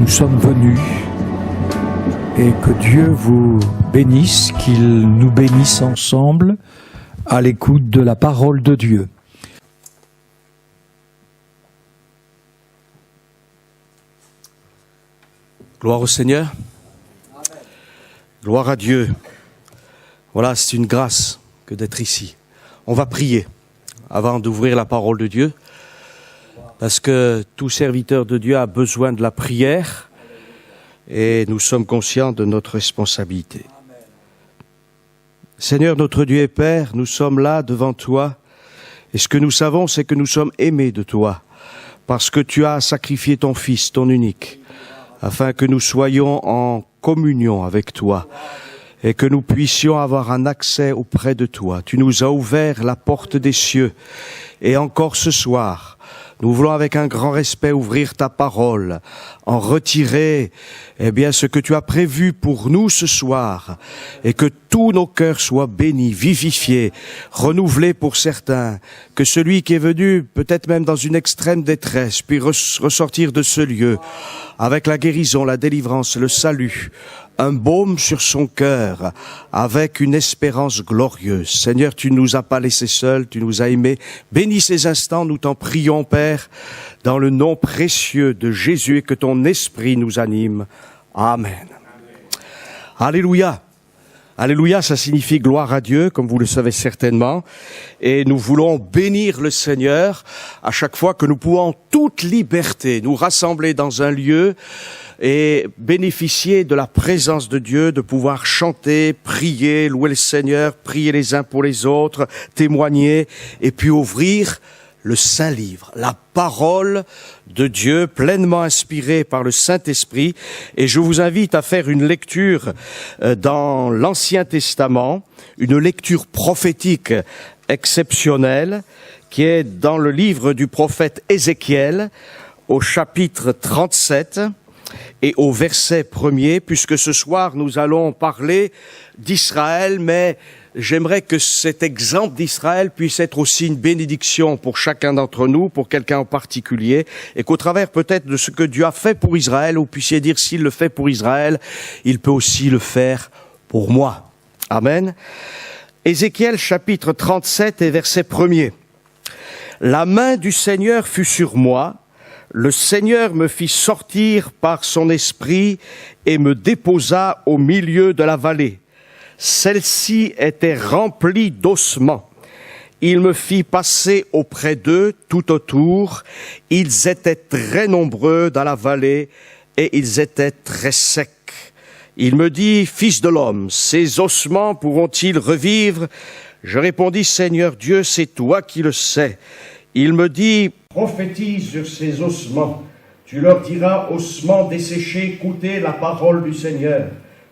nous sommes venus et que Dieu vous bénisse, qu'il nous bénisse ensemble à l'écoute de la parole de Dieu. Gloire au Seigneur. Amen. Gloire à Dieu. Voilà, c'est une grâce que d'être ici. On va prier avant d'ouvrir la parole de Dieu, parce que tout serviteur de Dieu a besoin de la prière et nous sommes conscients de notre responsabilité. Seigneur, notre Dieu et Père, nous sommes là devant toi et ce que nous savons, c'est que nous sommes aimés de toi parce que tu as sacrifié ton Fils, ton unique, afin que nous soyons en communion avec toi et que nous puissions avoir un accès auprès de toi. Tu nous as ouvert la porte des cieux et encore ce soir, nous voulons avec un grand respect ouvrir ta parole, en retirer ce que tu as prévu pour nous ce soir, et que tous nos cœurs soient bénis, vivifiés, renouvelés pour certains, que celui qui est venu, peut-être même dans une extrême détresse, puisse ressortir de ce lieu avec la guérison, la délivrance, le salut, un baume sur son cœur, avec une espérance glorieuse. Seigneur, tu ne nous as pas laissés seuls, tu nous as aimés. Bénis ces instants, nous t'en prions, Père, dans le nom précieux de Jésus, et que ton esprit nous anime. Amen. Alléluia. Alléluia, ça signifie gloire à Dieu, comme vous le savez certainement. Et nous voulons bénir le Seigneur à chaque fois que nous pouvons en toute liberté nous rassembler dans un lieu et bénéficier de la présence de Dieu, de pouvoir chanter, prier, louer le Seigneur, prier les uns pour les autres, témoigner et puis ouvrir le Saint-Livre, la parole de Dieu pleinement inspirée par le Saint-Esprit. Et je vous invite à faire une lecture dans l'Ancien Testament, une lecture prophétique exceptionnelle qui est dans le livre du prophète Ézéchiel au chapitre 37 et au verset 1er, puisque ce soir nous allons parler d'Israël, mais j'aimerais que cet exemple d'Israël puisse être aussi une bénédiction pour chacun d'entre nous, pour quelqu'un en particulier, et qu'au travers peut-être de ce que Dieu a fait pour Israël, vous puissiez dire s'il le fait pour Israël, il peut aussi le faire pour moi. Amen. Ézéchiel chapitre 37 et verset 1er. La main du Seigneur fut sur moi, le Seigneur me fit sortir par son esprit et me déposa au milieu de la vallée. Celle-ci était remplie d'ossements. Il me fit passer auprès d'eux tout autour. Ils étaient très nombreux dans la vallée et ils étaient très secs. Il me dit, Fils de l'homme, ces ossements pourront-ils revivre? Je répondis, Seigneur Dieu, c'est toi qui le sais. Il me dit, prophétise sur ces ossements. Tu leur diras, ossements desséchés, écoutez la parole du Seigneur.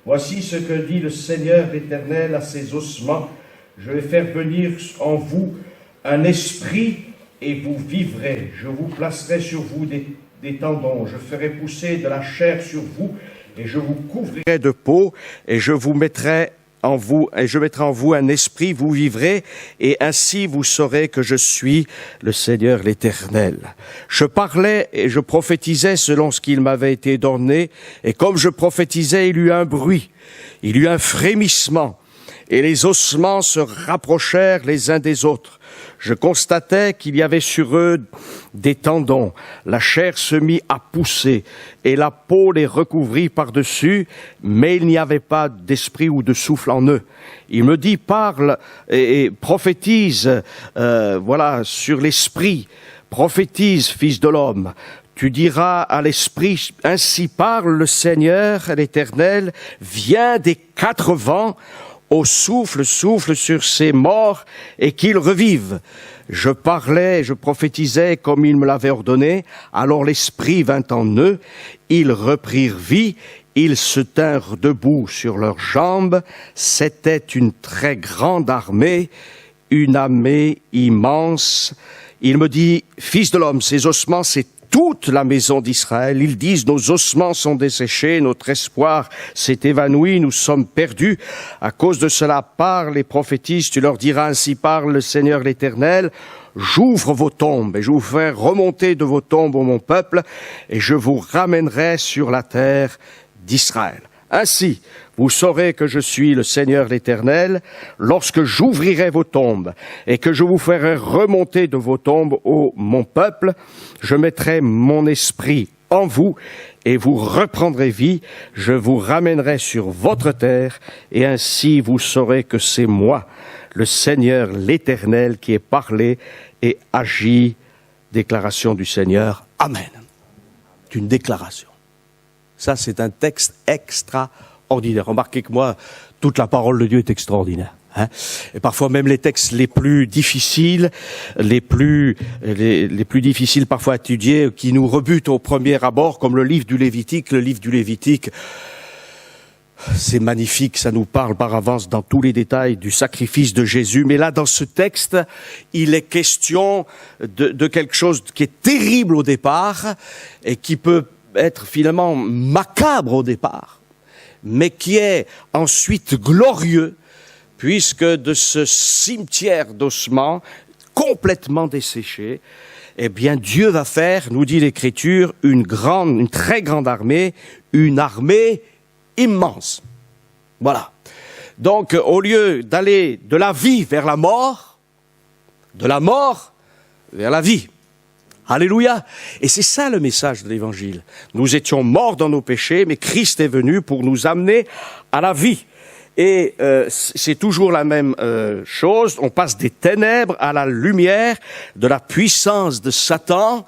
Voici ce que dit le Seigneur l'Éternel à ces ossements. Je vais faire venir en vous un esprit et vous vivrez. Je vous placerai sur vous des tendons. Je ferai pousser de la chair sur vous et je vous couvrirai de peau et je mettrai en vous un esprit, vous vivrez, et ainsi vous saurez que je suis le Seigneur l'Éternel. Je parlais et je prophétisais selon ce qu'il m'avait été donné, et comme je prophétisais, il y eut un bruit, il y eut un frémissement, et les ossements se rapprochèrent les uns des autres. Je constatais qu'il y avait sur eux des tendons. La chair se mit à pousser et la peau les recouvrit par-dessus, mais il n'y avait pas d'esprit ou de souffle en eux. Il me dit, parle et prophétise, sur l'esprit. Prophétise, fils de l'homme. Tu diras à l'esprit, ainsi parle le Seigneur, l'Éternel, viens des quatre vents, au souffle sur ces morts et qu'ils revivent. Je parlais, je prophétisais comme il me l'avait ordonné. Alors l'Esprit vint en eux, ils reprirent vie, ils se tinrent debout sur leurs jambes. C'était une très grande armée, une armée immense. Il me dit, Fils de l'homme, ces ossements, c'est toute la maison d'Israël. Ils disent, nos ossements sont desséchés, notre espoir s'est évanoui, nous sommes perdus. À cause de cela, parle et prophétise, tu leur diras, ainsi parle le Seigneur l'Éternel. J'ouvre vos tombes et je vous ferai remonter de vos tombes, ô mon peuple, et je vous ramènerai sur la terre d'Israël. Ainsi, vous saurez que je suis le Seigneur l'Éternel, lorsque j'ouvrirai vos tombes et que je vous ferai remonter de vos tombes, ô mon peuple, je mettrai mon esprit en vous et vous reprendrez vie, je vous ramènerai sur votre terre et ainsi vous saurez que c'est moi, le Seigneur l'Éternel, qui ai parlé et agi. Déclaration du Seigneur. Amen. C'est une déclaration. Ça, c'est un texte extraordinaire. Remarquez que moi, toute la parole de Dieu est extraordinaire. Hein, et parfois même les textes les plus difficiles, les plus difficiles parfois à étudier, qui nous rebutent au premier abord, comme le livre du Lévitique. Le livre du Lévitique, c'est magnifique, ça nous parle par avance dans tous les détails du sacrifice de Jésus. Mais là, dans ce texte, il est question de quelque chose qui est terrible au départ et qui peut être finalement macabre au départ, mais qui est ensuite glorieux, puisque de ce cimetière d'ossements complètement desséché, eh bien Dieu va faire, nous dit l'Écriture, une très grande armée, une armée immense. Voilà. Donc, au lieu d'aller de la vie vers la mort, de la mort vers la vie. Alléluia. Et c'est ça le message de l'Évangile. Nous étions morts dans nos péchés, mais Christ est venu pour nous amener à la vie. Et c'est toujours la même chose. On passe des ténèbres à la lumière, de la puissance de Satan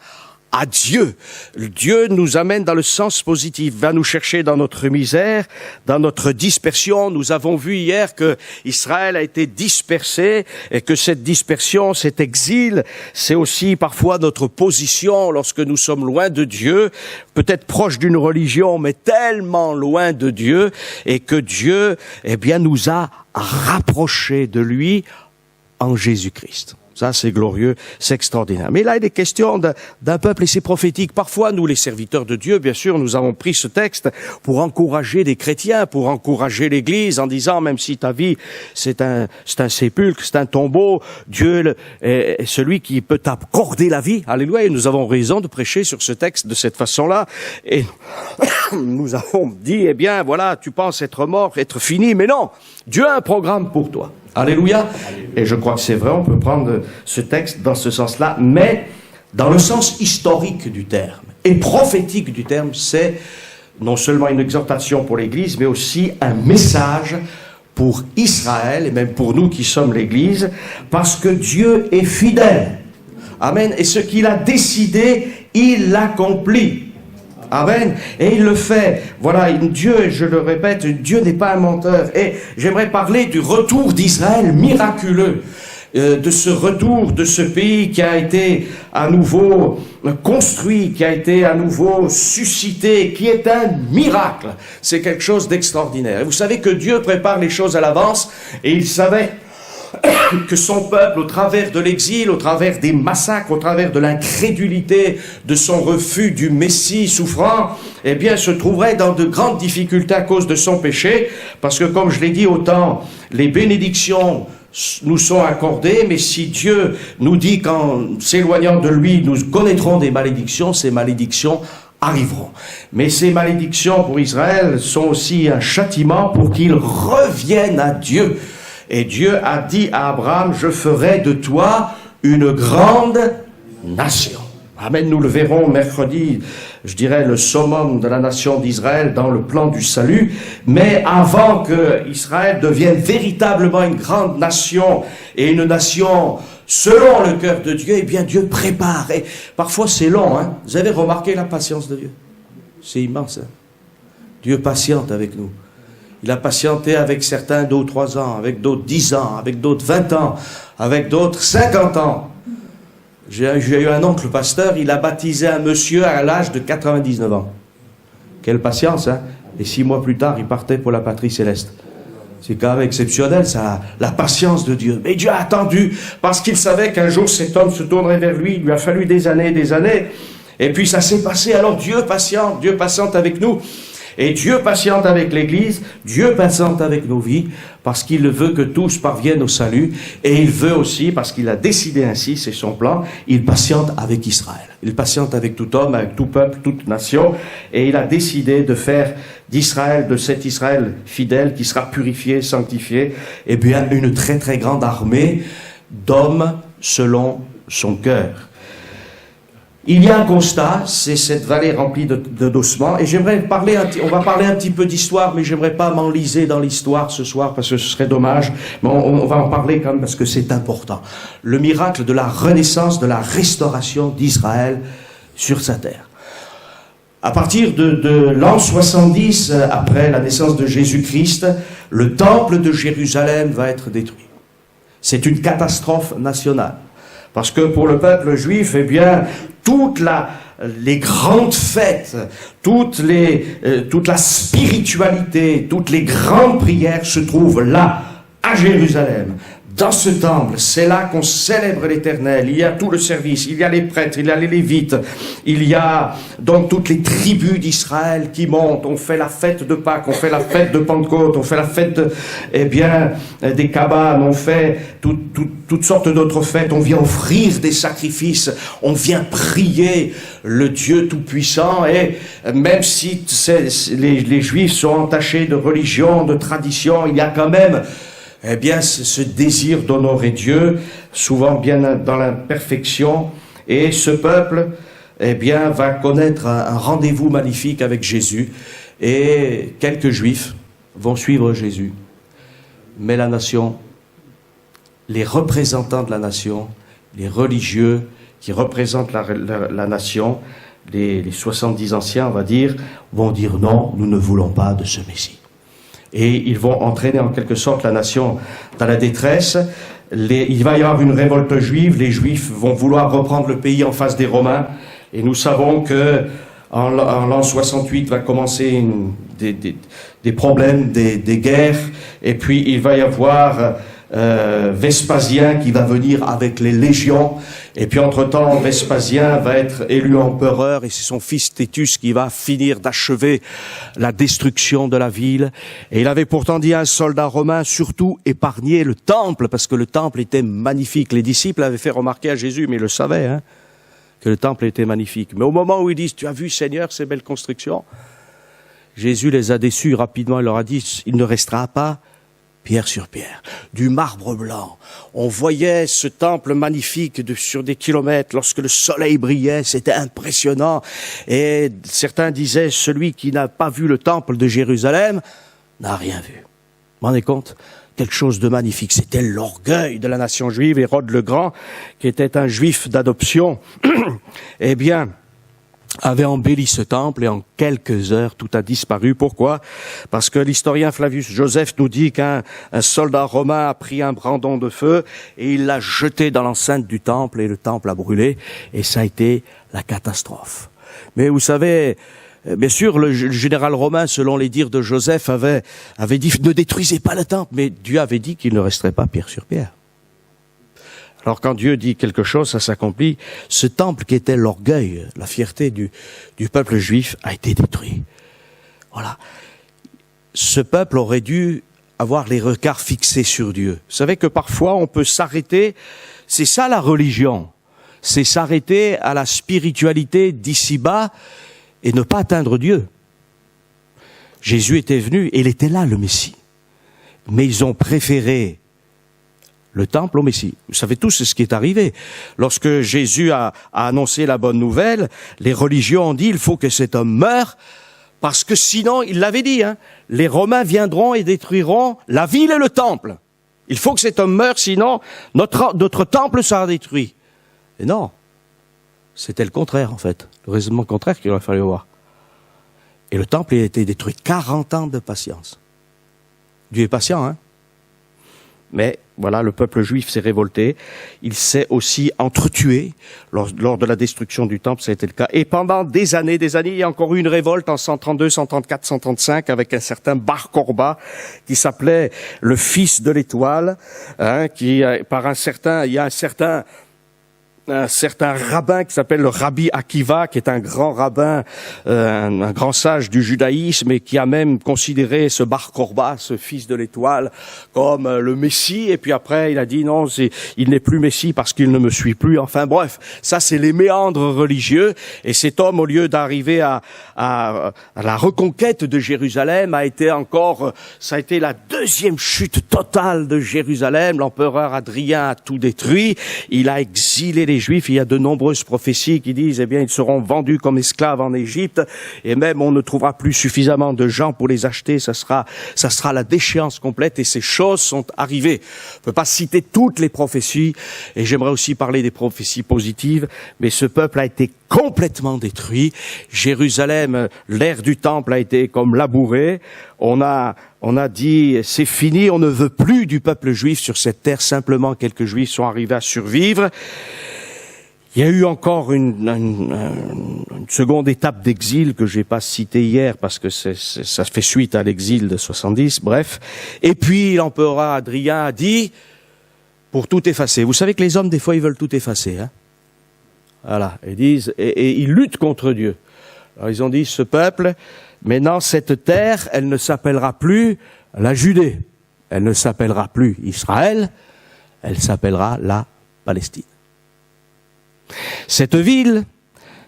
à Dieu. Dieu nous amène dans le sens positif, va nous chercher dans notre misère, dans notre dispersion. Nous avons vu hier que Israël a été dispersé et que cette dispersion, cet exil, c'est aussi parfois notre position lorsque nous sommes loin de Dieu, peut-être proche d'une religion, mais tellement loin de Dieu, et que Dieu, eh bien, nous a rapprochés de lui en Jésus-Christ. Ça, c'est glorieux, c'est extraordinaire. Mais là, il est question d'un peuple, et c'est prophétique. Parfois, nous, les serviteurs de Dieu, bien sûr, nous avons pris ce texte pour encourager des chrétiens, pour encourager l'Église, en disant, même si ta vie, c'est un sépulcre, c'est un tombeau, Dieu est celui qui peut t'accorder la vie. Alléluia. Et nous avons raison de prêcher sur ce texte de cette façon-là. Et nous avons dit, eh bien, voilà, tu penses être mort, être fini, mais non, Dieu a un programme pour toi. Alléluia. Et je crois que c'est vrai, on peut prendre ce texte dans ce sens-là, mais dans le sens historique du terme et prophétique du terme, c'est non seulement une exhortation pour l'Église, mais aussi un message pour Israël, et même pour nous qui sommes l'Église, parce que Dieu est fidèle. Amen. Et ce qu'il a décidé, il l'accomplit. Amen. Et il le fait. Voilà, Dieu, je le répète, Dieu n'est pas un menteur. Et j'aimerais parler du retour d'Israël miraculeux, de ce retour de ce pays qui a été à nouveau construit, qui a été à nouveau suscité, qui est un miracle. C'est quelque chose d'extraordinaire. Et vous savez que Dieu prépare les choses à l'avance, et il savait que son peuple, au travers de l'exil, au travers des massacres, au travers de l'incrédulité, de son refus du Messie souffrant, eh bien, se trouverait dans de grandes difficultés à cause de son péché, parce que, comme je l'ai dit, autant les bénédictions nous sont accordées, mais si Dieu nous dit qu'en s'éloignant de lui, nous connaîtrons des malédictions, ces malédictions arriveront. Mais ces malédictions pour Israël sont aussi un châtiment pour qu'il revienne à Dieu. Et Dieu a dit à Abraham, je ferai de toi une grande nation. Amen, nous le verrons mercredi, je dirais le summum de la nation d'Israël dans le plan du salut. Mais avant que Israël devienne véritablement une grande nation et une nation selon le cœur de Dieu, eh bien Dieu prépare. Et parfois c'est long, hein. Vous avez remarqué la patience de Dieu? C'est immense, hein. Dieu patiente avec nous. Il a patienté avec certains 2 ou 3 ans, avec d'autres 10 ans, avec d'autres 20 ans, avec d'autres 50 ans. J'ai eu un oncle pasteur, il a baptisé un monsieur à l'âge de 99 ans. Quelle patience, hein? Et 6 mois plus tard, il partait pour la patrie céleste. C'est quand même exceptionnel, ça, la patience de Dieu. Mais Dieu a attendu, parce qu'il savait qu'un jour cet homme se tournerait vers lui. Il lui a fallu des années, Et puis ça s'est passé, alors Dieu patiente avec nous. Et Dieu patiente avec l'Église, Dieu patiente avec nos vies, parce qu'il veut que tous parviennent au salut, et il veut aussi, parce qu'il a décidé ainsi, c'est son plan, il patiente avec Israël. Il patiente avec tout homme, avec tout peuple, toute nation, et il a décidé de faire d'Israël, de cet Israël fidèle, qui sera purifié, sanctifié, et bien une très très grande armée d'hommes selon son cœur. Il y a un constat, c'est cette vallée remplie d'ossements, et j'aimerais on va parler un petit peu d'histoire, mais j'aimerais pas m'enliser dans l'histoire ce soir, parce que ce serait dommage, mais on va en parler quand même, parce que c'est important. Le miracle de la renaissance, de la restauration d'Israël sur sa terre. À partir de l'an 70, après la naissance de Jésus-Christ, le temple de Jérusalem va être détruit. C'est une catastrophe nationale. Parce que pour le peuple juif, eh bien, les grandes fêtes, toute la spiritualité, toutes les grandes prières se trouvent là, à Jérusalem, dans ce temple. C'est là qu'on célèbre l'Éternel. Il y a tout le service, il y a les prêtres, il y a les Lévites, il y a donc toutes les tribus d'Israël qui montent. On fait la fête de Pâques, on fait la fête de Pentecôte, on fait la fête, des cabanes, on fait toutes sortes d'autres fêtes. On vient offrir des sacrifices, on vient prier le Dieu Tout-Puissant, et même si les Juifs sont entachés de religion, de tradition, il y a quand même ce désir d'honorer Dieu, souvent bien dans l'imperfection, et ce peuple, va connaître un rendez-vous magnifique avec Jésus, et quelques Juifs vont suivre Jésus. Mais la nation, les représentants de la nation, les religieux qui représentent la nation, les 70 anciens, on va dire, vont dire non, nous ne voulons pas de ce Messie. Et ils vont entraîner en quelque sorte la nation dans la détresse. Il va y avoir une révolte juive, les Juifs vont vouloir reprendre le pays en face des Romains, et nous savons que en l'an 68 va commencer des problèmes, des guerres, et puis il va y avoir Vespasien qui va venir avec les légions, et puis entre-temps Vespasien va être élu empereur, et c'est son fils Titus qui va finir d'achever la destruction de la ville. Et il avait pourtant dit à un soldat romain, surtout épargnez le temple, parce que le temple était magnifique. Les disciples avaient fait remarquer à Jésus, mais ils le savaient, que le temple était magnifique. Mais au moment où ils disent, tu as vu Seigneur ces belles constructions, Jésus les a déçus rapidement. Il leur a dit, il ne restera pas pierre sur pierre, du marbre blanc. On voyait ce temple magnifique sur des kilomètres. Lorsque le soleil brillait, c'était impressionnant. Et certains disaient, celui qui n'a pas vu le temple de Jérusalem n'a rien vu. Vous vous rendez compte ? Quelque chose de magnifique. C'était l'orgueil de la nation juive. Hérode le Grand, qui était un juif d'adoption, avait embelli ce temple, et en quelques heures, tout a disparu. Pourquoi ? Parce que l'historien Flavius Joseph nous dit qu'un soldat romain a pris un brandon de feu et il l'a jeté dans l'enceinte du temple, et le temple a brûlé, et ça a été la catastrophe. Mais vous savez, bien sûr, le général romain, selon les dires de Joseph, avait dit « Ne détruisez pas le temple », mais Dieu avait dit qu'il ne resterait pas pierre sur pierre. Alors quand Dieu dit quelque chose, ça s'accomplit. Ce temple qui était l'orgueil, la fierté du peuple juif a été détruit. Voilà. Ce peuple aurait dû avoir les regards fixés sur Dieu. Vous savez que parfois on peut s'arrêter, c'est ça la religion, c'est s'arrêter à la spiritualité d'ici-bas et ne pas atteindre Dieu. Jésus était venu et il était là, le Messie. Mais ils ont préféré le temple au Messie. Vous savez tous ce qui est arrivé. Lorsque Jésus a annoncé la bonne nouvelle, les religieux ont dit, il faut que cet homme meure, parce que sinon, il l'avait dit, les Romains viendront et détruiront la ville et le temple. Il faut que cet homme meure, sinon notre temple sera détruit. Et non, c'était le contraire en fait, le raisonnement contraire qu'il aurait fallu voir. Et le temple a été détruit. 40 ans de patience. Dieu est patient, Mais voilà, le peuple juif s'est révolté. Il s'est aussi entretué lors de la destruction du temple, ça a été le cas. Et pendant des années, il y a encore eu une révolte en 132, 134, 135 avec un certain Bar Korba qui s'appelait le fils de l'étoile, il y a un certain un certain rabbin qui s'appelle le Rabbi Akiva, qui est un grand rabbin, un grand sage du judaïsme, et qui a même considéré ce Bar Korba, ce fils de l'étoile, comme le Messie. Et puis après, il a dit non, il n'est plus Messie parce qu'il ne me suit plus. Enfin bref, ça c'est les méandres religieux. Et cet homme, au lieu d'arriver à la reconquête de Jérusalem, ça a été la deuxième chute totale de Jérusalem. L'empereur Adrien a tout détruit. Il a exilé les Juifs. Il y a de nombreuses prophéties qui disent, ils seront vendus comme esclaves en Égypte, et même on ne trouvera plus suffisamment de gens pour les acheter. Ça sera la déchéance complète, et ces choses sont arrivées. On ne peut pas citer toutes les prophéties, et j'aimerais aussi parler des prophéties positives, mais ce peuple a été complètement détruit. Jérusalem, l'ère du temple a été comme labourée. On a dit, c'est fini, on ne veut plus du peuple juif sur cette terre. Simplement, quelques juifs sont arrivés à survivre. Il y a eu encore une seconde étape d'exil que j'ai pas citée hier parce que ça fait suite à l'exil de 70, bref. Et puis l'empereur Adrien a dit, pour tout effacer. Vous savez que les hommes, des fois, ils veulent tout effacer, hein. Voilà. Ils disent, et ils luttent contre Dieu. Alors ils ont dit, ce peuple, maintenant cette terre, elle ne s'appellera plus la Judée. Elle ne s'appellera plus Israël. Elle s'appellera la Palestine. Cette ville,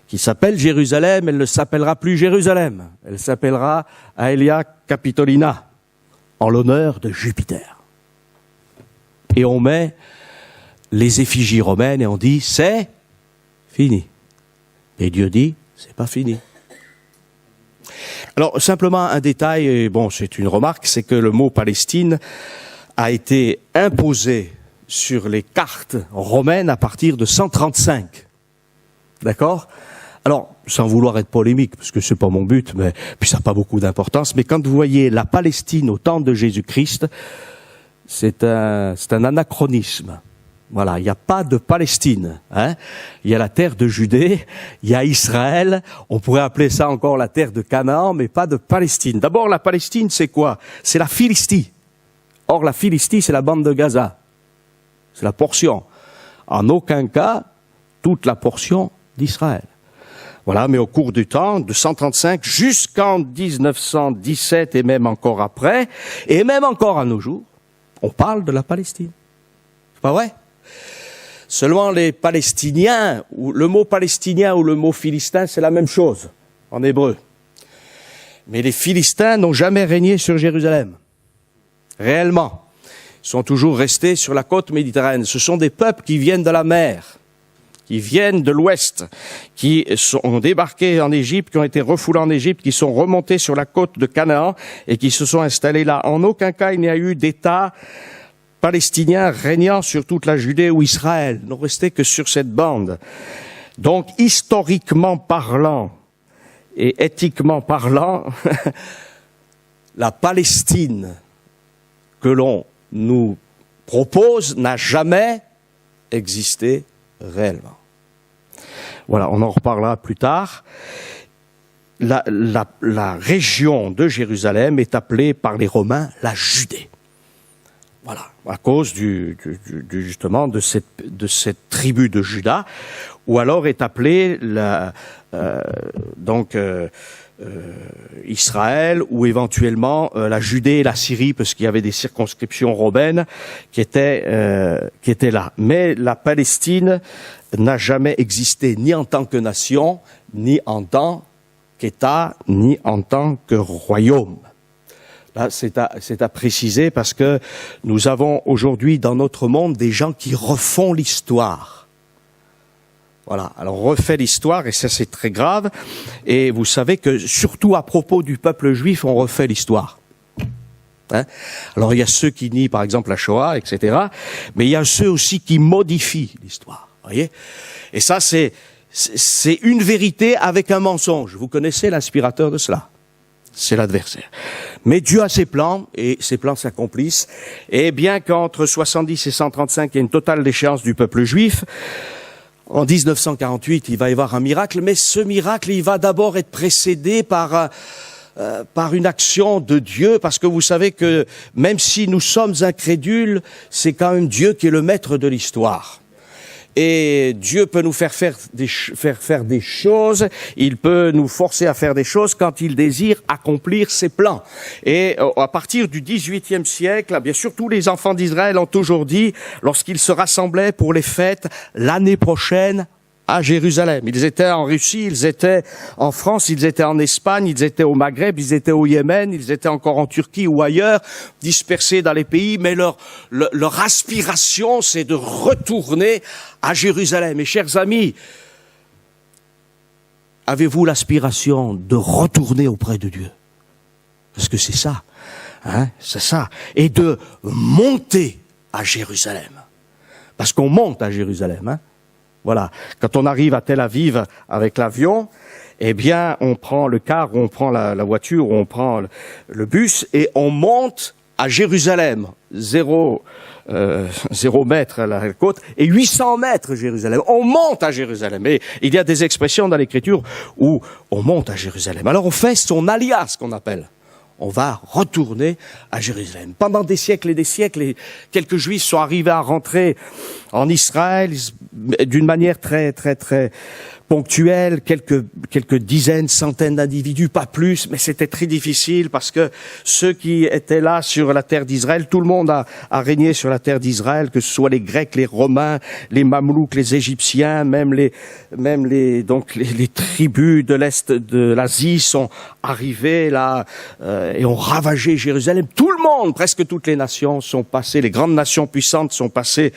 qui s'appelle Jérusalem, elle ne s'appellera plus Jérusalem. Elle s'appellera Aelia Capitolina, en l'honneur de Jupiter. Et on met les effigies romaines et on dit, c'est fini. Et Dieu dit, c'est pas fini. Alors, simplement un détail, et bon, c'est une remarque, c'est que le mot Palestine a été imposé sur les cartes romaines à partir de 135. D'accord? Alors, sans vouloir être polémique, parce que c'est pas mon but, mais puis ça n'a pas beaucoup d'importance, mais quand vous voyez la Palestine au temps de Jésus-Christ, c'est un anachronisme. Voilà, il n'y a pas de Palestine, hein. Il y a la terre de Judée, il y a Israël, on pourrait appeler ça encore la terre de Canaan, mais pas de Palestine. D'abord, la Palestine, c'est quoi? C'est la Philistie. Or, la Philistie, c'est la bande de Gaza. C'est la portion. En aucun cas, toute la portion d'Israël. Voilà, mais au cours du temps, de 135 jusqu'en 1917 et même encore après, et même encore à nos jours, on parle de la Palestine. C'est pas vrai? Seulement les Palestiniens, ou le mot palestinien ou le mot philistin, c'est la même chose en hébreu. Mais les Philistins n'ont jamais régné sur Jérusalem. Réellement. Ils sont toujours restés sur la côte méditerranéenne. Ce sont des peuples qui viennent de la mer, qui viennent de l'ouest, qui ont débarqué en Égypte, qui ont été refoulés en Égypte, qui sont remontés sur la côte de Canaan et qui se sont installés là. En aucun cas, il n'y a eu d'État palestinien régnant sur toute la Judée ou Israël. Ils n'ont resté que sur cette bande. Donc, historiquement parlant et éthiquement parlant, la Palestine que l'on nous propose n'a jamais existé réellement. Voilà, on en reparlera plus tard. La région de Jérusalem est appelée par les Romains la Judée. Voilà, à cause justement de cette tribu de Juda, ou alors est appelée Israël, ou éventuellement la Judée et la Syrie, parce qu'il y avait des circonscriptions romaines qui étaient là. Mais la Palestine n'a jamais existé ni en tant que nation, ni en tant qu'État, ni en tant que royaume. Là, c'est à préciser parce que nous avons aujourd'hui dans notre monde des gens qui refont l'histoire. Voilà. Alors, on refait l'histoire et ça, c'est très grave. Et vous savez que, surtout à propos du peuple juif, on refait l'histoire. Hein? Alors, il y a ceux qui nient, par exemple, la Shoah, etc. Mais il y a ceux aussi qui modifient l'histoire. Voyez? Et ça, c'est une vérité avec un mensonge. Vous connaissez l'inspirateur de cela? C'est l'adversaire. Mais Dieu a ses plans, et ses plans s'accomplissent. Et bien qu'entre 70 et 135, il y ait une totale déchéance du peuple juif, en 1948, il va y avoir un miracle, mais ce miracle, il va d'abord être précédé par une action de Dieu, parce que vous savez que même si nous sommes incrédules, c'est quand même Dieu qui est le maître de l'histoire. et Dieu peut nous faire faire des choses, il peut nous forcer à faire des choses quand il désire accomplir ses plans. Et à partir du XVIIIe siècle, bien sûr, tous les enfants d'Israël ont toujours dit, lorsqu'ils se rassemblaient pour les fêtes, l'année prochaine, à Jérusalem. Ils étaient en Russie, ils étaient en France, ils étaient en Espagne, ils étaient au Maghreb, ils étaient au Yémen, ils étaient encore en Turquie ou ailleurs, dispersés dans les pays, mais leur aspiration, c'est de retourner à Jérusalem. Mes chers amis, avez-vous l'aspiration de retourner auprès de Dieu? Parce que c'est ça, hein, c'est ça. Et de monter à Jérusalem. Parce qu'on monte à Jérusalem, hein. Voilà. Quand on arrive à Tel Aviv avec l'avion, eh bien, on prend le car, ou on prend la voiture, ou on prend le bus, et on monte à Jérusalem. 0 mètres à la côte, et 800 mètres Jérusalem. On monte à Jérusalem. Et il y a des expressions dans l'Écriture où on monte à Jérusalem. Alors on fait son alia, ce qu'on appelle. On va retourner à Jérusalem. Pendant des siècles et des siècles, quelques Juifs sont arrivés à rentrer en Israël d'une manière très, très, très ponctuelle, quelques dizaines, centaines d'individus, pas plus, mais c'était très difficile parce que ceux qui étaient là sur la terre d'Israël, tout le monde a régné sur la terre d'Israël, que ce soit les Grecs, les Romains, les Mamelouks, les Égyptiens, même les tribus de l'Est de l'Asie sont arrivées là et ont ravagé Jérusalem. Tout le monde, presque toutes les nations sont passées, les grandes nations puissantes sont passées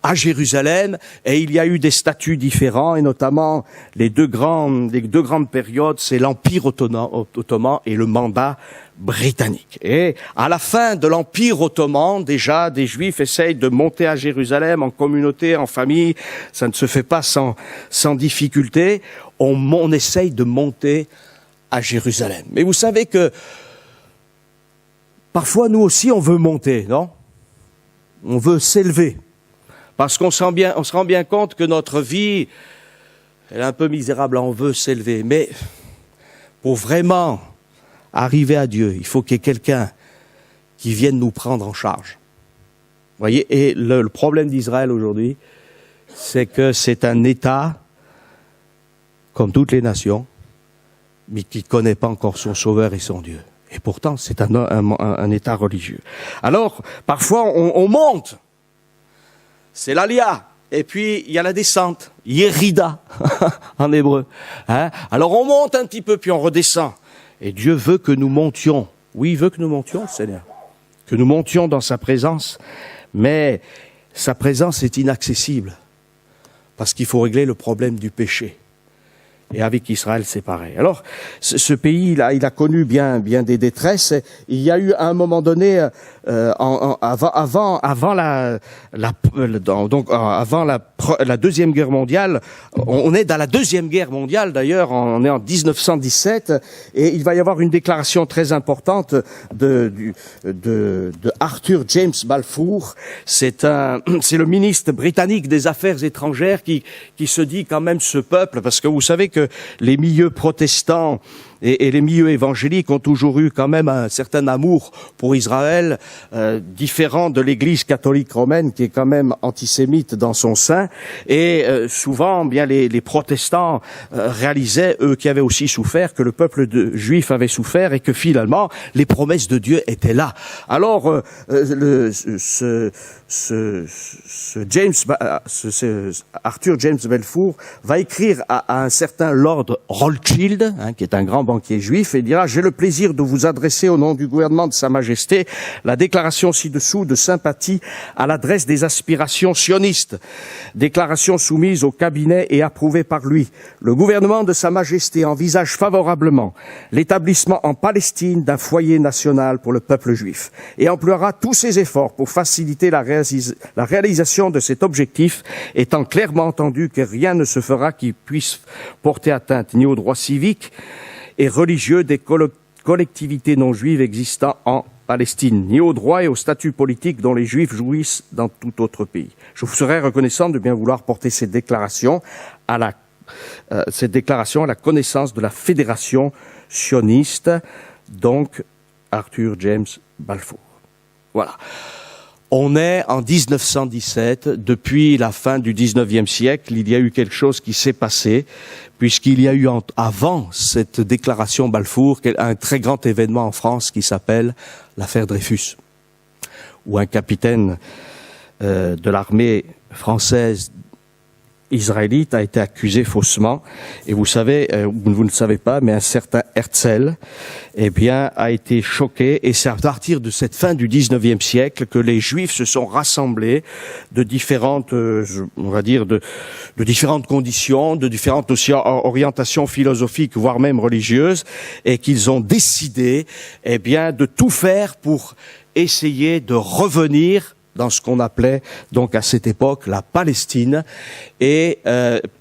à Jérusalem, et il y a eu des statuts différents, et notamment les deux grandes périodes, c'est l'Empire ottoman et le mandat britannique. Et à la fin de l'Empire ottoman, déjà, des Juifs essayent de monter à Jérusalem en communauté, en famille, ça ne se fait pas sans difficulté, on essaye de monter à Jérusalem. Mais vous savez que parfois nous aussi on veut monter, non? On veut s'élever. Parce qu'on se rend bien compte que notre vie, elle est un peu misérable, on veut s'élever. Mais pour vraiment arriver à Dieu, il faut qu'il y ait quelqu'un qui vienne nous prendre en charge. Vous voyez, et le problème d'Israël aujourd'hui, c'est que c'est un État, comme toutes les nations, mais qui ne connaît pas encore son Sauveur et son Dieu. Et pourtant, c'est un État religieux. Alors, parfois, on monte. C'est l'alia. Et puis, il y a la descente. Yérida, en hébreu. Hein? Alors, on monte un petit peu, puis on redescend. Et Dieu veut que nous montions. Oui, il veut que nous montions, Seigneur. Que nous montions dans sa présence. Mais sa présence est inaccessible. Parce qu'il faut régler le problème du péché. Et avec Israël, c'est pareil. Alors, ce pays, il a connu bien des détresses. Il y a eu à un moment donné, avant la Deuxième Guerre mondiale, on est dans la Deuxième Guerre mondiale d'ailleurs, on est en 1917, et il va y avoir une déclaration très importante de Arthur James Balfour. C'est le ministre britannique des Affaires étrangères qui se dit quand même ce peuple, parce que vous savez que les milieux protestants et les milieux évangéliques ont toujours eu quand même un certain amour pour Israël, différent de l'Église catholique romaine qui est quand même antisémite dans son sein. Et souvent, bien les protestants réalisaient, eux qui avaient aussi souffert, que le peuple juif avait souffert et que finalement les promesses de Dieu étaient là. Alors, Arthur James Balfour va écrire à un certain Lord Rothschild, qui est un grand banquier juif, et dira: j'ai le plaisir de vous adresser au nom du gouvernement de Sa Majesté la déclaration ci-dessous de sympathie à l'adresse des aspirations sionistes. Déclaration soumise au cabinet et approuvée par lui. Le gouvernement de Sa Majesté envisage favorablement l'établissement en Palestine d'un foyer national pour le peuple juif et emploiera tous ses efforts pour faciliter la réalisation de cet objectif, étant clairement entendu que rien ne se fera qui puisse porter atteinte ni aux droits civiques et religieux des collectivités non juives existant en Palestine, ni aux droits et aux statuts politiques dont les Juifs jouissent dans tout autre pays. Je vous serais reconnaissant de bien vouloir porter cette déclaration à la connaissance de la Fédération sioniste, donc Arthur James Balfour. Voilà. On est en 1917, depuis la fin du 19e siècle, il y a eu quelque chose qui s'est passé, puisqu'il y a eu avant cette déclaration Balfour un très grand événement en France qui s'appelle l'affaire Dreyfus, où un capitaine de l'armée française israélite a été accusé faussement, et vous savez, vous ne le savez pas, mais un certain Herzl, eh bien, a été choqué, et c'est à partir de cette fin du 19e siècle que les Juifs se sont rassemblés de différentes, on va dire, de différentes conditions, de différentes aussi orientations philosophiques, voire même religieuses, et qu'ils ont décidé, eh bien, de tout faire pour essayer de revenir dans ce qu'on appelait donc à cette époque la Palestine. Et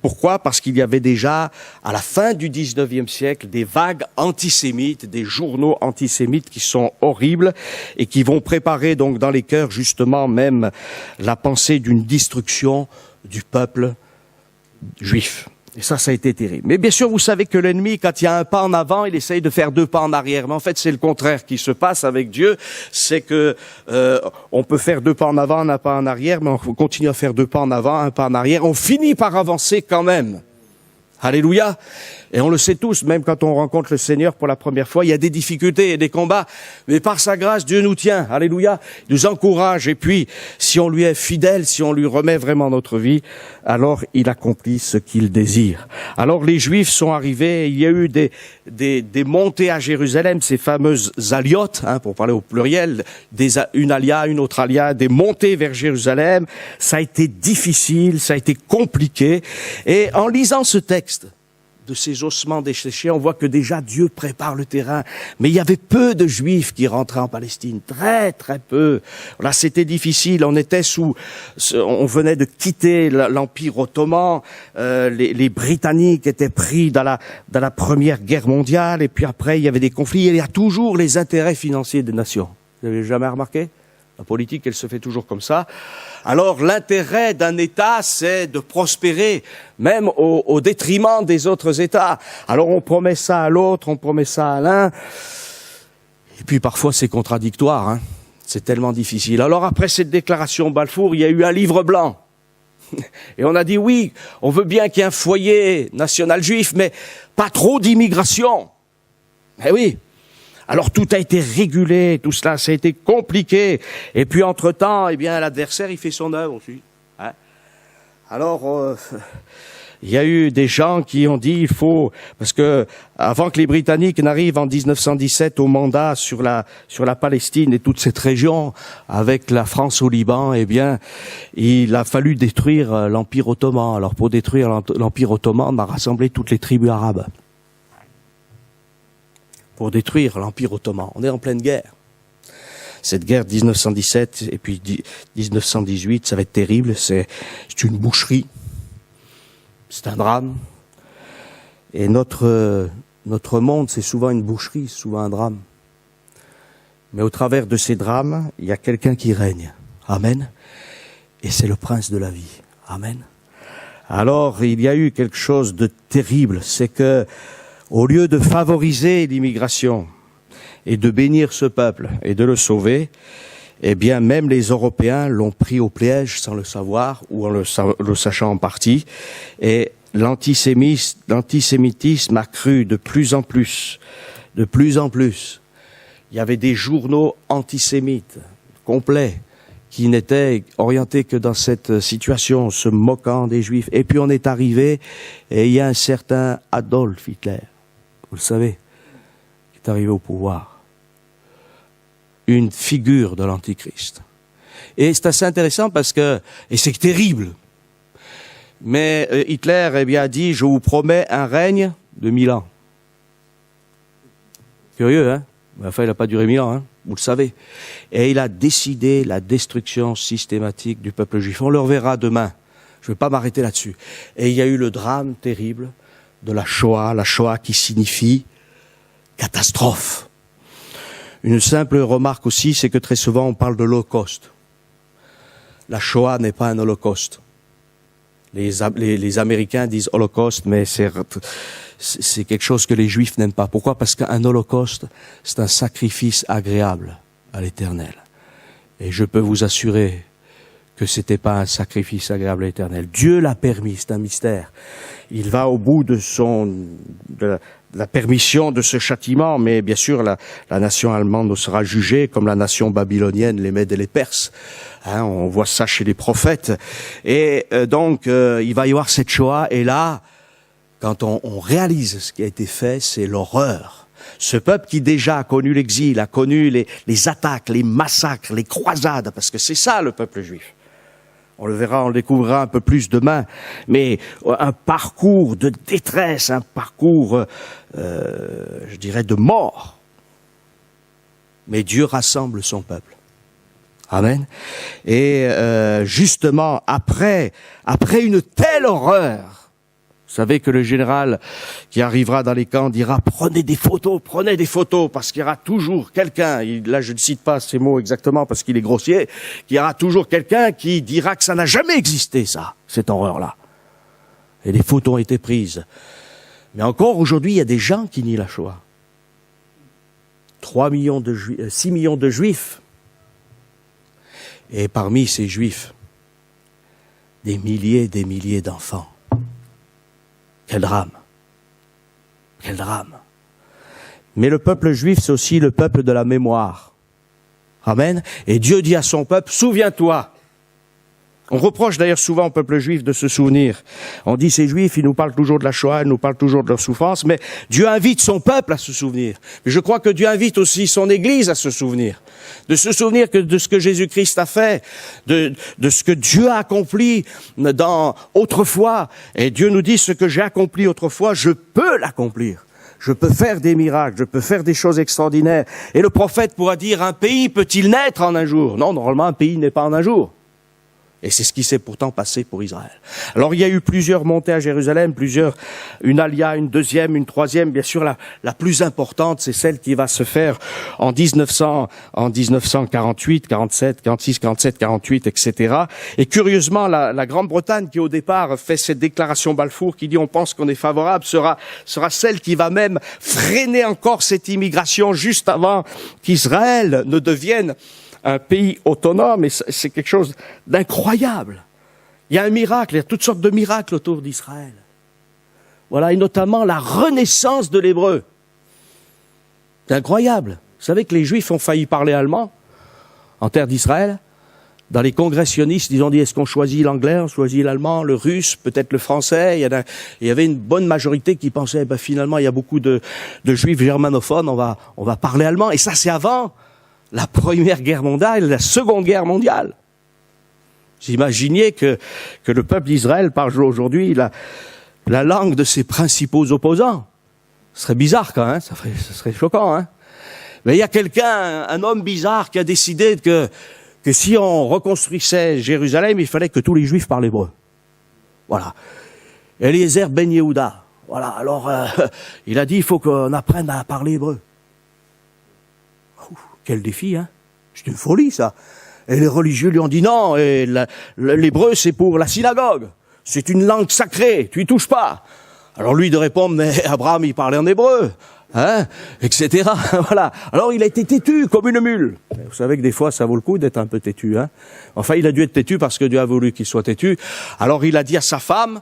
pourquoi? Parce qu'il y avait déjà à la fin du 19e siècle des vagues antisémites, des journaux antisémites qui sont horribles et qui vont préparer donc dans les cœurs justement même la pensée d'une destruction du peuple juif. Et ça a été terrible. Mais bien sûr, vous savez que l'ennemi, quand il y a un pas en avant, il essaye de faire deux pas en arrière. Mais en fait, c'est le contraire qui se passe avec Dieu. C'est que on peut faire deux pas en avant, un pas en arrière, mais on continue à faire deux pas en avant, un pas en arrière. On finit par avancer quand même. Alléluia. Et on le sait tous, même quand on rencontre le Seigneur pour la première fois, il y a des difficultés et des combats. Mais par sa grâce, Dieu nous tient. Alléluia. Il nous encourage. Et puis, si on lui est fidèle, si on lui remet vraiment notre vie, alors il accomplit ce qu'il désire. Alors les Juifs sont arrivés. Il y a eu des montées à Jérusalem, ces fameuses aliotes, pour parler au pluriel, une alia, une autre alia, des montées vers Jérusalem. Ça a été difficile, ça a été compliqué. Et en lisant ce texte, de ces ossements desséchés, on voit que déjà Dieu prépare le terrain. Mais il y avait peu de Juifs qui rentraient en Palestine, très très peu. Là, c'était difficile. On venait de quitter l'Empire ottoman. Les Britanniques étaient pris dans la Première Guerre mondiale. Et puis après, il y avait des conflits. Il y a toujours les intérêts financiers des nations. Vous n'avez jamais remarqué? La politique, elle se fait toujours comme ça. Alors, l'intérêt d'un État, c'est de prospérer, même au détriment des autres États. Alors, on promet ça à l'autre, on promet ça à l'un. Et puis, parfois, c'est contradictoire. C'est tellement difficile. Alors, après cette déclaration Balfour, il y a eu un livre blanc. Et on a dit, oui, on veut bien qu'il y ait un foyer national juif, mais pas trop d'immigration. Eh oui. Alors tout a été régulé, tout cela, ça a été compliqué. Et puis entre-temps, eh bien, l'adversaire, il fait son œuvre aussi. Alors, il y a eu des gens qui ont dit, parce que avant que les Britanniques n'arrivent en 1917 au mandat sur la Palestine et toute cette région, avec la France au Liban, eh bien, il a fallu détruire l'Empire ottoman. Alors pour détruire l'Empire ottoman, on a rassemblé toutes les tribus arabes. Pour détruire l'Empire ottoman. On est en pleine guerre. Cette guerre 1917 et puis 1918, ça va être terrible. C'est une boucherie. C'est un drame. Et notre monde, c'est souvent une boucherie, souvent un drame. Mais au travers de ces drames, il y a quelqu'un qui règne. Amen. Et c'est le prince de la vie. Amen. Alors, il y a eu quelque chose de terrible. C'est que au lieu de favoriser l'immigration et de bénir ce peuple et de le sauver, eh bien, même les Européens l'ont pris au piège sans le savoir ou en le sachant en partie. Et l'antisémitisme a cru de plus en plus. De plus en plus. Il y avait des journaux antisémites complets qui n'étaient orientés que dans cette situation, se moquant des Juifs. Et puis on est arrivé et il y a un certain Adolf Hitler. Vous le savez, qui est arrivé au pouvoir. Une figure de l'Antichrist. Et c'est assez intéressant parce que, et c'est terrible, mais Hitler a dit, je vous promets un règne de 1000 ans. Curieux, hein? Enfin, il n'a pas duré 1000 ans, vous le savez. Et il a décidé la destruction systématique du peuple juif. On le reverra demain. Je ne vais pas m'arrêter là-dessus. Et il y a eu le drame terrible de la Shoah qui signifie catastrophe. Une simple remarque aussi, c'est que très souvent on parle de l'Holocauste. La Shoah n'est pas un Holocauste. Les Américains disent Holocauste, mais c'est quelque chose que les Juifs n'aiment pas. Pourquoi? Parce qu'un Holocauste, c'est un sacrifice agréable à l'Éternel. Et je peux vous assurer que c'était pas un sacrifice agréable à l'Éternel. Dieu l'a permis, c'est un mystère. Il va au bout de la permission de ce châtiment, mais bien sûr la nation allemande sera jugée comme la nation babylonienne, les Mèdes et les Perses. On voit ça chez les prophètes. Et donc il va y avoir cette Shoah, et là, quand on réalise ce qui a été fait, c'est l'horreur. Ce peuple qui déjà a connu l'exil, a connu les attaques, les massacres, les croisades, parce que c'est ça le peuple juif. On le verra, on le découvrira un peu plus demain. Mais un parcours de détresse, un parcours, je dirais, de mort. Mais Dieu rassemble son peuple. Amen. Et justement, après une telle horreur, vous savez que le général qui arrivera dans les camps dira « Prenez des photos, parce qu'il y aura toujours quelqu'un, là je ne cite pas ces mots exactement parce qu'il est grossier, qu'il y aura toujours quelqu'un qui dira que ça n'a jamais existé, ça, cette horreur-là. » Et les photos ont été prises. Mais encore aujourd'hui, il y a des gens qui nient la Shoah. 6 millions de Juifs. Et parmi ces Juifs, des milliers d'enfants. Quel drame. Quel drame. Mais le peuple juif, c'est aussi le peuple de la mémoire. Amen. Et Dieu dit à son peuple, souviens-toi. On reproche d'ailleurs souvent au peuple juif de se souvenir. On dit ces juifs, ils nous parlent toujours de la Shoah, ils nous parlent toujours de leur souffrance, mais Dieu invite son peuple à se souvenir. Mais je crois que Dieu invite aussi son Église à se souvenir. De se souvenir de ce que Jésus-Christ a fait, de ce que Dieu a accompli autrefois. Et Dieu nous dit, ce que j'ai accompli autrefois, je peux l'accomplir. Je peux faire des miracles, je peux faire des choses extraordinaires. Et le prophète pourra dire, un pays peut-il naître en un jour? Non, normalement, un pays n'est pas en un jour. Et c'est ce qui s'est pourtant passé pour Israël. Alors il y a eu plusieurs montées à Jérusalem, une alia, une deuxième, une troisième. Bien sûr, la plus importante, c'est celle qui va se faire en 1948, 47, 46, 47, 48, etc. Et curieusement, la Grande-Bretagne, qui au départ fait cette déclaration Balfour, qui dit on pense qu'on est favorable, sera celle qui va même freiner encore cette immigration juste avant qu'Israël ne devienne un pays autonome, et c'est quelque chose d'incroyable. Il y a un miracle, il y a toutes sortes de miracles autour d'Israël. Voilà, et notamment la renaissance de l'hébreu. C'est incroyable. Vous savez que les Juifs ont failli parler allemand en terre d'Israël. Dans les congressionnistes, ils ont dit, est-ce qu'on choisit l'anglais, on choisit l'allemand, le russe, peut-être le français? Il y avait une bonne majorité qui pensait, finalement, il y a beaucoup de Juifs germanophones, on va parler allemand. Et ça, c'est avant la Première Guerre mondiale, la Seconde Guerre mondiale. Vous imaginez que le peuple d'Israël parle aujourd'hui la langue de ses principaux opposants. Ce serait bizarre quand même, ça serait choquant. Hein. Mais il y a un homme bizarre qui a décidé que si on reconstruisait Jérusalem, il fallait que tous les Juifs parlent hébreu. Voilà. Eliezer Ben Yehuda. Voilà. Alors, il a dit, il faut qu'on apprenne à parler hébreu. Quel défi, hein? C'est une folie, ça. Et les religieux lui ont dit non, et l'hébreu, c'est pour la synagogue. C'est une langue sacrée, tu y touches pas. Alors lui de répondre, mais Abraham, il parlait en hébreu, hein, etc. Voilà. Alors il a été têtu comme une mule. Vous savez que des fois, ça vaut le coup d'être un peu têtu, hein. Enfin, il a dû être têtu parce que Dieu a voulu qu'il soit têtu. Alors il a dit à sa femme,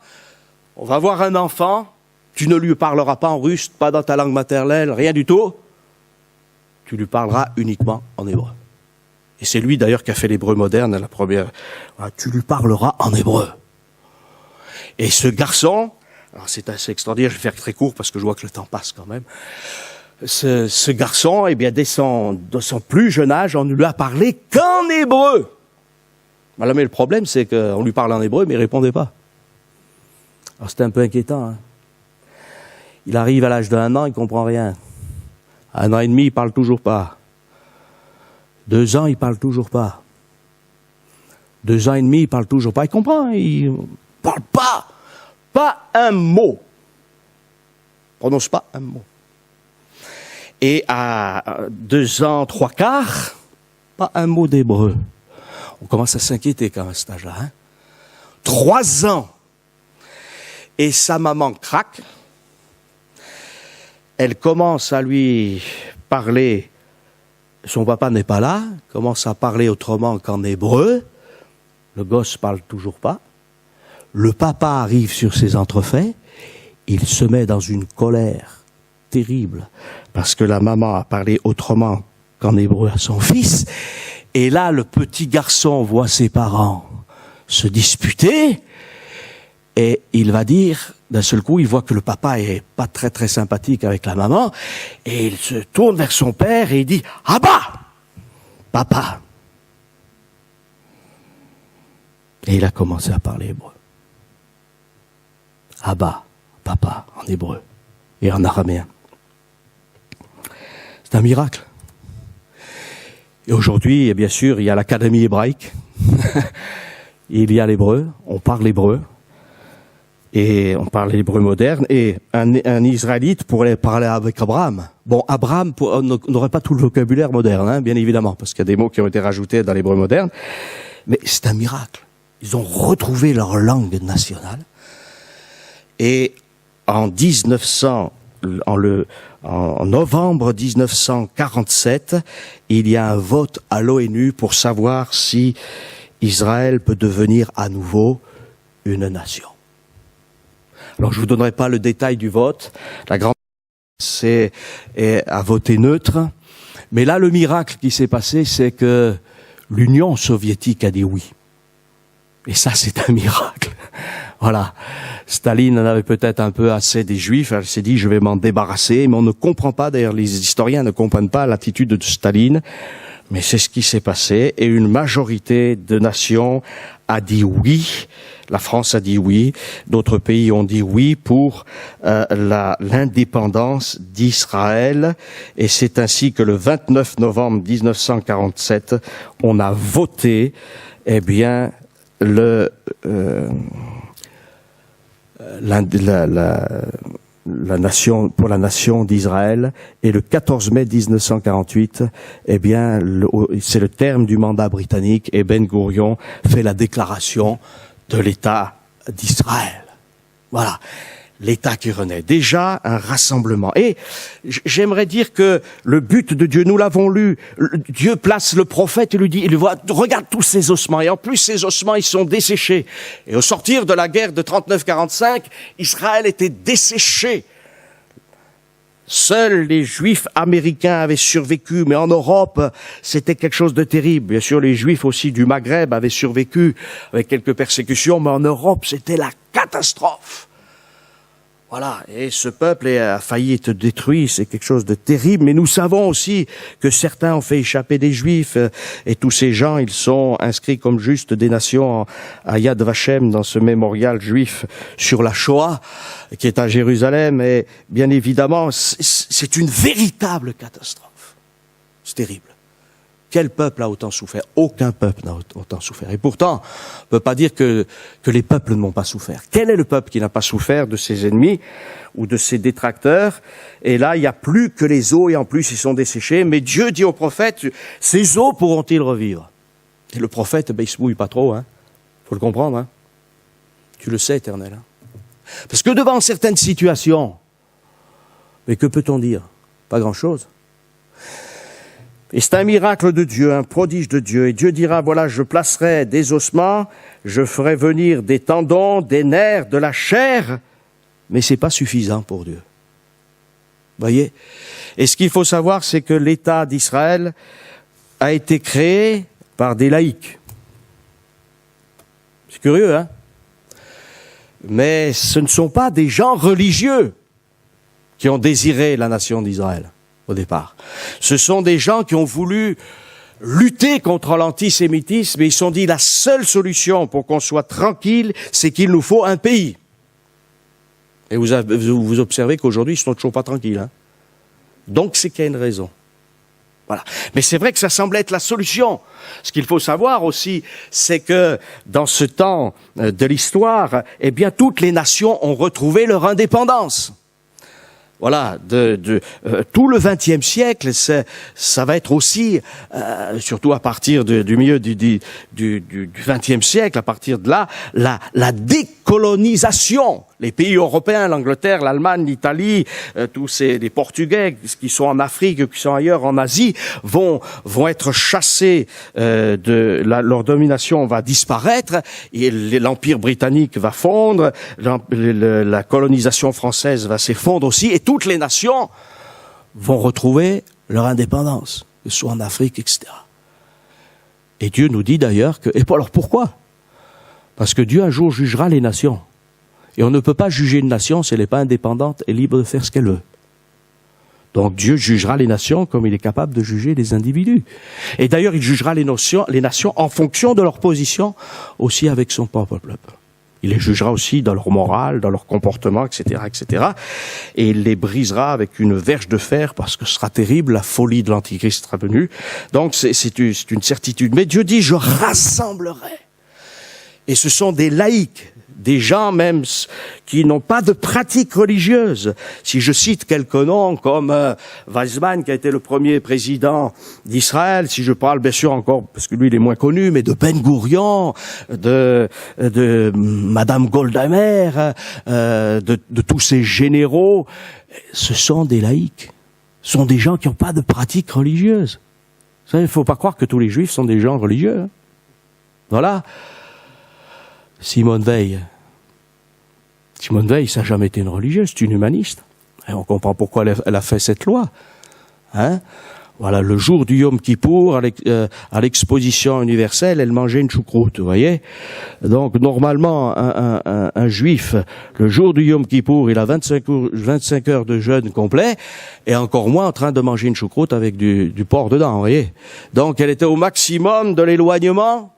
on va avoir un enfant, tu ne lui parleras pas en russe, pas dans ta langue maternelle, rien du tout. Tu lui parleras uniquement en hébreu. Et c'est lui d'ailleurs qui a fait l'hébreu moderne, la première. Tu lui parleras en hébreu. Et ce garçon, alors c'est assez extraordinaire, je vais faire très court parce que je vois que le temps passe quand même. Ce garçon, eh bien, dès son plus jeune âge, on ne lui a parlé qu'en hébreu. Alors, mais le problème, c'est qu'on lui parle en hébreu, mais il ne répondait pas. Alors c'était un peu inquiétant. Hein. Il arrive à l'âge d'1 an, il ne comprend rien. 1 an et demi, il parle toujours pas. 2 ans, il parle toujours pas. 2 ans et demi, il parle toujours pas. Il comprend, il parle pas. Pas un mot. Il prononce pas un mot. Et à 2 ans, 3 quarts, pas un mot d'hébreu. On commence à s'inquiéter quand même à cet âge-là. Hein. 3 ans. Et sa maman craque. Elle commence à lui parler son papa n'est pas là, commence à parler autrement qu'en hébreu. Le gosse parle toujours pas. Le papa arrive sur ses entrefaits. Il se met dans une colère terrible parce que la maman a parlé autrement qu'en hébreu à son fils. Et là, le petit garçon voit ses parents se disputer et il va dire, d'un seul coup, il voit que le papa est pas très très sympathique avec la maman et il se tourne vers son père et il dit « Abba, papa !» Et il a commencé à parler hébreu. Abba, papa, en hébreu et en araméen. C'est un miracle. Et aujourd'hui, bien sûr, il y a l'Académie hébraïque. Il y a l'hébreu, on parle hébreu. Et on parle l'hébreu moderne. Et un Israélite pourrait parler avec Abraham. Bon, Abraham n'aurait pas tout le vocabulaire moderne, hein, bien évidemment, parce qu'il y a des mots qui ont été rajoutés dans l'hébreu moderne. Mais c'est un miracle. Ils ont retrouvé leur langue nationale. Et en novembre 1947, il y a un vote à l'ONU pour savoir si Israël peut devenir à nouveau une nation. Alors je vous donnerai pas le détail du vote. La grande c'est à voter neutre. Mais là, le miracle qui s'est passé, c'est que l'Union soviétique a dit oui. Et ça, c'est un miracle. Voilà. Staline en avait peut-être un peu assez des Juifs. Elle s'est dit, je vais m'en débarrasser. Mais on ne comprend pas, d'ailleurs, les historiens ne comprennent pas l'attitude de Staline. Mais c'est ce qui s'est passé. Et une majorité de nations a dit oui. La France a dit oui. D'autres pays ont dit oui pour l'indépendance d'Israël. Et c'est ainsi que le 29 novembre 1947, on a voté, eh bien, la nation, pour la nation d'Israël, et le 14 mai 1948, eh bien, c'est le terme du mandat britannique, et Ben Gourion fait la déclaration de l'État d'Israël. Voilà. L'État qui renaît. Déjà, un rassemblement. Et j'aimerais dire que le but de Dieu, nous l'avons lu, Dieu place le prophète et lui dit, il voit, regarde tous ces ossements. Et en plus, ces ossements, ils sont desséchés. Et au sortir de la guerre de 39-45, Israël était desséché. Seuls les Juifs américains avaient survécu, mais en Europe, c'était quelque chose de terrible. Bien sûr, les Juifs aussi du Maghreb avaient survécu avec quelques persécutions, mais en Europe, c'était la catastrophe. Voilà, et ce peuple a failli être détruit, c'est quelque chose de terrible, mais nous savons aussi que certains ont fait échapper des Juifs, et tous ces gens, ils sont inscrits comme justes des nations à Yad Vashem, dans ce mémorial juif sur la Shoah, qui est à Jérusalem, et bien évidemment, c'est une véritable catastrophe. C'est terrible. Quel peuple a autant souffert? Aucun peuple n'a autant souffert. Et pourtant, on ne peut pas dire que les peuples n'ont pas souffert. Quel est le peuple qui n'a pas souffert de ses ennemis ou de ses détracteurs? Et là, il n'y a plus que les eaux, et en plus, ils sont desséchés. Mais Dieu dit au prophète, ces eaux pourront-ils revivre? Et le prophète, il se mouille pas trop, hein. Faut le comprendre, hein. Tu le sais, Éternel, hein. Parce que devant certaines situations, mais que peut-on dire? Pas grand-chose. Et c'est un miracle de Dieu, un prodige de Dieu. Et Dieu dira, voilà, je placerai des ossements, je ferai venir des tendons, des nerfs, de la chair. Mais c'est pas suffisant pour Dieu. Voyez? Et ce qu'il faut savoir, c'est que l'État d'Israël a été créé par des laïcs. C'est curieux, hein? Mais ce ne sont pas des gens religieux qui ont désiré la nation d'Israël au départ. Ce sont des gens qui ont voulu lutter contre l'antisémitisme, et ils se sont dit, la seule solution pour qu'on soit tranquille, c'est qu'il nous faut un pays. Et vous observez qu'aujourd'hui, ils ne sont toujours pas tranquilles, hein. Donc c'est qu'il y a une raison. Voilà. Mais c'est vrai que ça semble être la solution. Ce qu'il faut savoir aussi, c'est que dans ce temps de l'histoire, eh bien, toutes les nations ont retrouvé leur indépendance. Voilà, tout le XXe siècle, ça va être aussi, surtout à partir du milieu du XXe siècle, à partir de là, la déconstruction colonisation. Les pays européens, l'Angleterre, l'Allemagne, l'Italie, les Portugais qui sont en Afrique, qui sont ailleurs en Asie, vont être chassés leur domination va disparaître et l'Empire britannique va fondre, la colonisation française va s'effondrer aussi et toutes les nations vont retrouver leur indépendance, que ce soit en Afrique, etc. Et Dieu nous dit d'ailleurs que... Et alors pourquoi ? Parce que Dieu un jour jugera les nations. Et on ne peut pas juger une nation si elle n'est pas indépendante et libre de faire ce qu'elle veut. Donc Dieu jugera les nations comme il est capable de juger les individus. Et d'ailleurs, il jugera les nations en fonction de leur position, aussi avec son propre peuple. Il les jugera aussi dans leur morale, dans leur comportement, etc., etc. Et il les brisera avec une verge de fer parce que ce sera terrible, la folie de l'Antichrist sera venue. Donc c'est une certitude. Mais Dieu dit, je rassemblerai. Et ce sont des laïcs, des gens même qui n'ont pas de pratique religieuse. Si je cite quelques noms comme Weizmann, qui a été le premier président d'Israël, si je parle bien sûr encore, parce que lui il est moins connu, mais de Ben Gourion, de Madame Golda Meir, de tous ces généraux, ce sont des laïcs. Ce sont des gens qui n'ont pas de pratique religieuse. Vous savez, il ne faut pas croire que tous les juifs sont des gens religieux. Hein. Voilà. Simone Veil, ça n'a jamais été une religieuse, c'est une humaniste. Et on comprend pourquoi elle a fait cette loi. Hein? Voilà, le jour du Yom Kippour, à l'exposition universelle, elle mangeait une choucroute, vous voyez. Donc, normalement, un juif, le jour du Yom Kippour, il a 25 heures de jeûne complet, et encore moins en train de manger une choucroute avec du porc dedans, vous voyez. Donc, elle était au maximum de l'éloignement.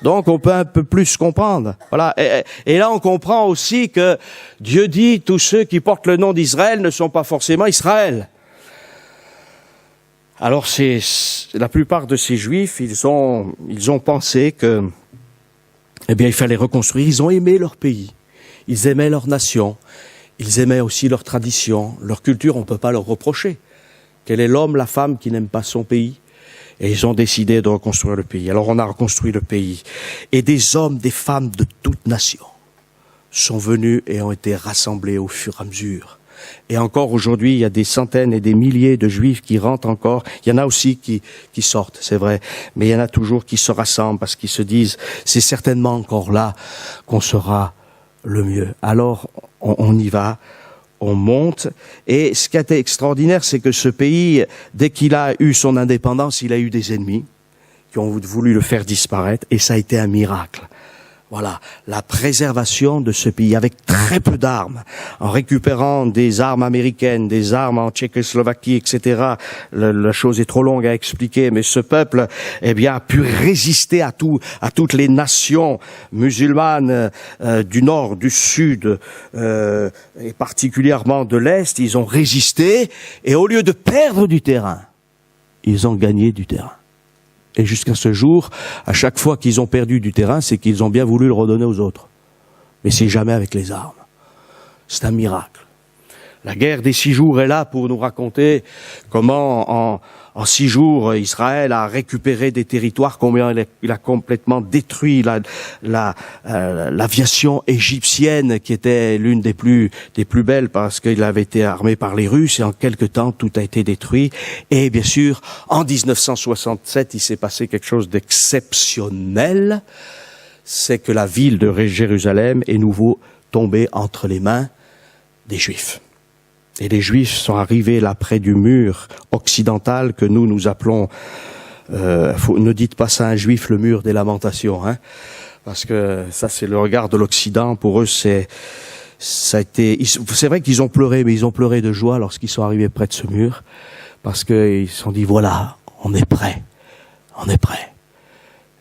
Donc, on peut un peu plus comprendre. Voilà. Et là, on comprend aussi que Dieu dit, tous ceux qui portent le nom d'Israël ne sont pas forcément Israël. Alors, la plupart de ces Juifs, ils ont pensé que, eh bien, il fallait reconstruire. Ils ont aimé leur pays. Ils aimaient leur nation. Ils aimaient aussi leur tradition, leur culture. On ne peut pas leur reprocher. Quel est l'homme, la femme qui n'aime pas son pays ? Et ils ont décidé de reconstruire le pays. Alors on a reconstruit le pays. Et des hommes, des femmes de toutes nations sont venus et ont été rassemblés au fur et à mesure. Et encore aujourd'hui, il y a des centaines et des milliers de Juifs qui rentrent encore. Il y en a aussi qui sortent, c'est vrai. Mais il y en a toujours qui se rassemblent parce qu'ils se disent, c'est certainement encore là qu'on sera le mieux. Alors on y va. On monte, et ce qui a été extraordinaire, c'est que ce pays, dès qu'il a eu son indépendance, il a eu des ennemis qui ont voulu le faire disparaître, et ça a été un miracle. Voilà, la préservation de ce pays avec très peu d'armes, en récupérant des armes américaines, des armes en Tchécoslovaquie, etc. La chose est trop longue à expliquer, mais ce peuple, eh bien, a pu résister à toutes les nations musulmanes du nord, du sud, et particulièrement de l'est. Ils ont résisté, et au lieu de perdre du terrain, ils ont gagné du terrain. Et jusqu'à ce jour, à chaque fois qu'ils ont perdu du terrain, c'est qu'ils ont bien voulu le redonner aux autres. Mais c'est jamais avec les armes. C'est un miracle. La guerre des 6 jours est là pour nous raconter comment en 6 jours, Israël a récupéré des territoires, combien il a complètement détruit l'aviation égyptienne qui était l'une des plus belles parce qu'il avait été armé par les Russes et en quelque temps tout a été détruit. Et bien sûr, en 1967, il s'est passé quelque chose d'exceptionnel. C'est que la ville de Jérusalem est nouveau tombée entre les mains des Juifs. Et les Juifs sont arrivés là près du mur occidental que nous appelons, ne dites pas ça à un Juif, le mur des lamentations, hein, parce que ça c'est le regard de l'Occident. Pour eux c'est vrai qu'ils ont pleuré, mais ils ont pleuré de joie lorsqu'ils sont arrivés près de ce mur, parce qu'ils se sont dit voilà, on est prêt.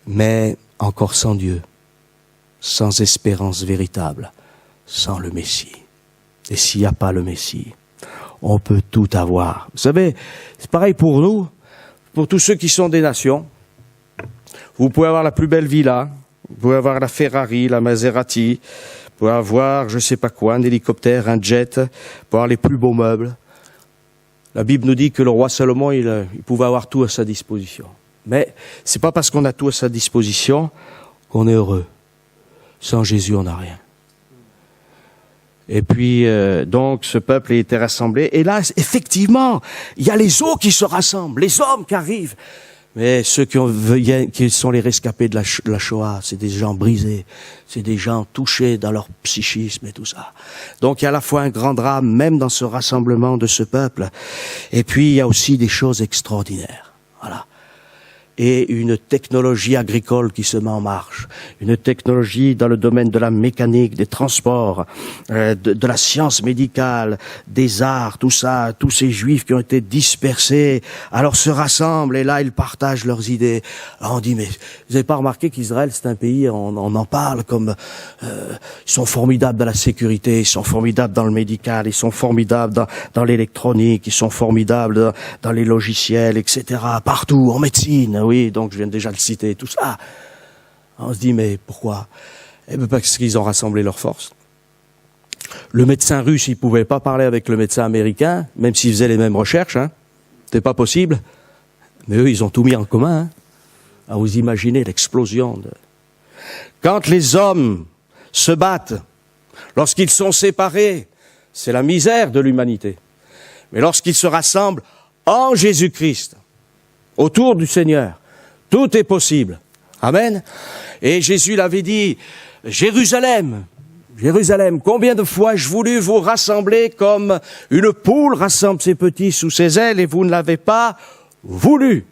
Mais encore sans Dieu, sans espérance véritable, sans le Messie. Et s'il n'y a pas le Messie, on peut tout avoir. Vous savez, c'est pareil pour nous, pour tous ceux qui sont des nations. Vous pouvez avoir la plus belle villa, vous pouvez avoir la Ferrari, la Maserati, vous pouvez avoir je sais pas quoi, un hélicoptère, un jet, vous pouvez avoir les plus beaux meubles. La Bible nous dit que le roi Salomon, il pouvait avoir tout à sa disposition. Mais c'est pas parce qu'on a tout à sa disposition qu'on est heureux. Sans Jésus, on n'a rien. Et puis, donc, ce peuple était rassemblé. Et là, effectivement, il y a les eaux qui se rassemblent, les hommes qui arrivent. Mais ceux qui sont les rescapés de la Shoah, c'est des gens brisés, c'est des gens touchés dans leur psychisme et tout ça. Donc, il y a à la fois un grand drame, même dans ce rassemblement de ce peuple. Et puis, il y a aussi des choses extraordinaires. Voilà. Et une technologie agricole qui se met en marche, une technologie dans le domaine de la mécanique, des transports, de la science médicale, des arts, tout ça, tous ces juifs qui ont été dispersés, alors se rassemblent et là ils partagent leurs idées. Alors on dit, mais vous n'avez pas remarqué qu'Israël c'est un pays, on en parle comme ils sont formidables dans la sécurité, ils sont formidables dans le médical, ils sont formidables dans l'électronique, ils sont formidables dans les logiciels, etc. Partout, en médecine. Oui, donc je viens déjà de le citer, tout ça. On se dit, mais pourquoi? Eh bien, parce qu'ils ont rassemblé leurs forces. Le médecin russe, il pouvait pas parler avec le médecin américain, même s'ils faisaient les mêmes recherches, hein. C'était pas possible. Mais eux, ils ont tout mis en commun, hein. Alors, vous imaginez l'explosion de... Quand les hommes se battent, lorsqu'ils sont séparés, c'est la misère de l'humanité. Mais lorsqu'ils se rassemblent en Jésus-Christ, autour du Seigneur, tout est possible. Amen. Et Jésus l'avait dit, Jérusalem, Jérusalem, combien de fois ai-je voulu vous rassembler comme une poule rassemble ses petits sous ses ailes et vous ne l'avez pas voulu.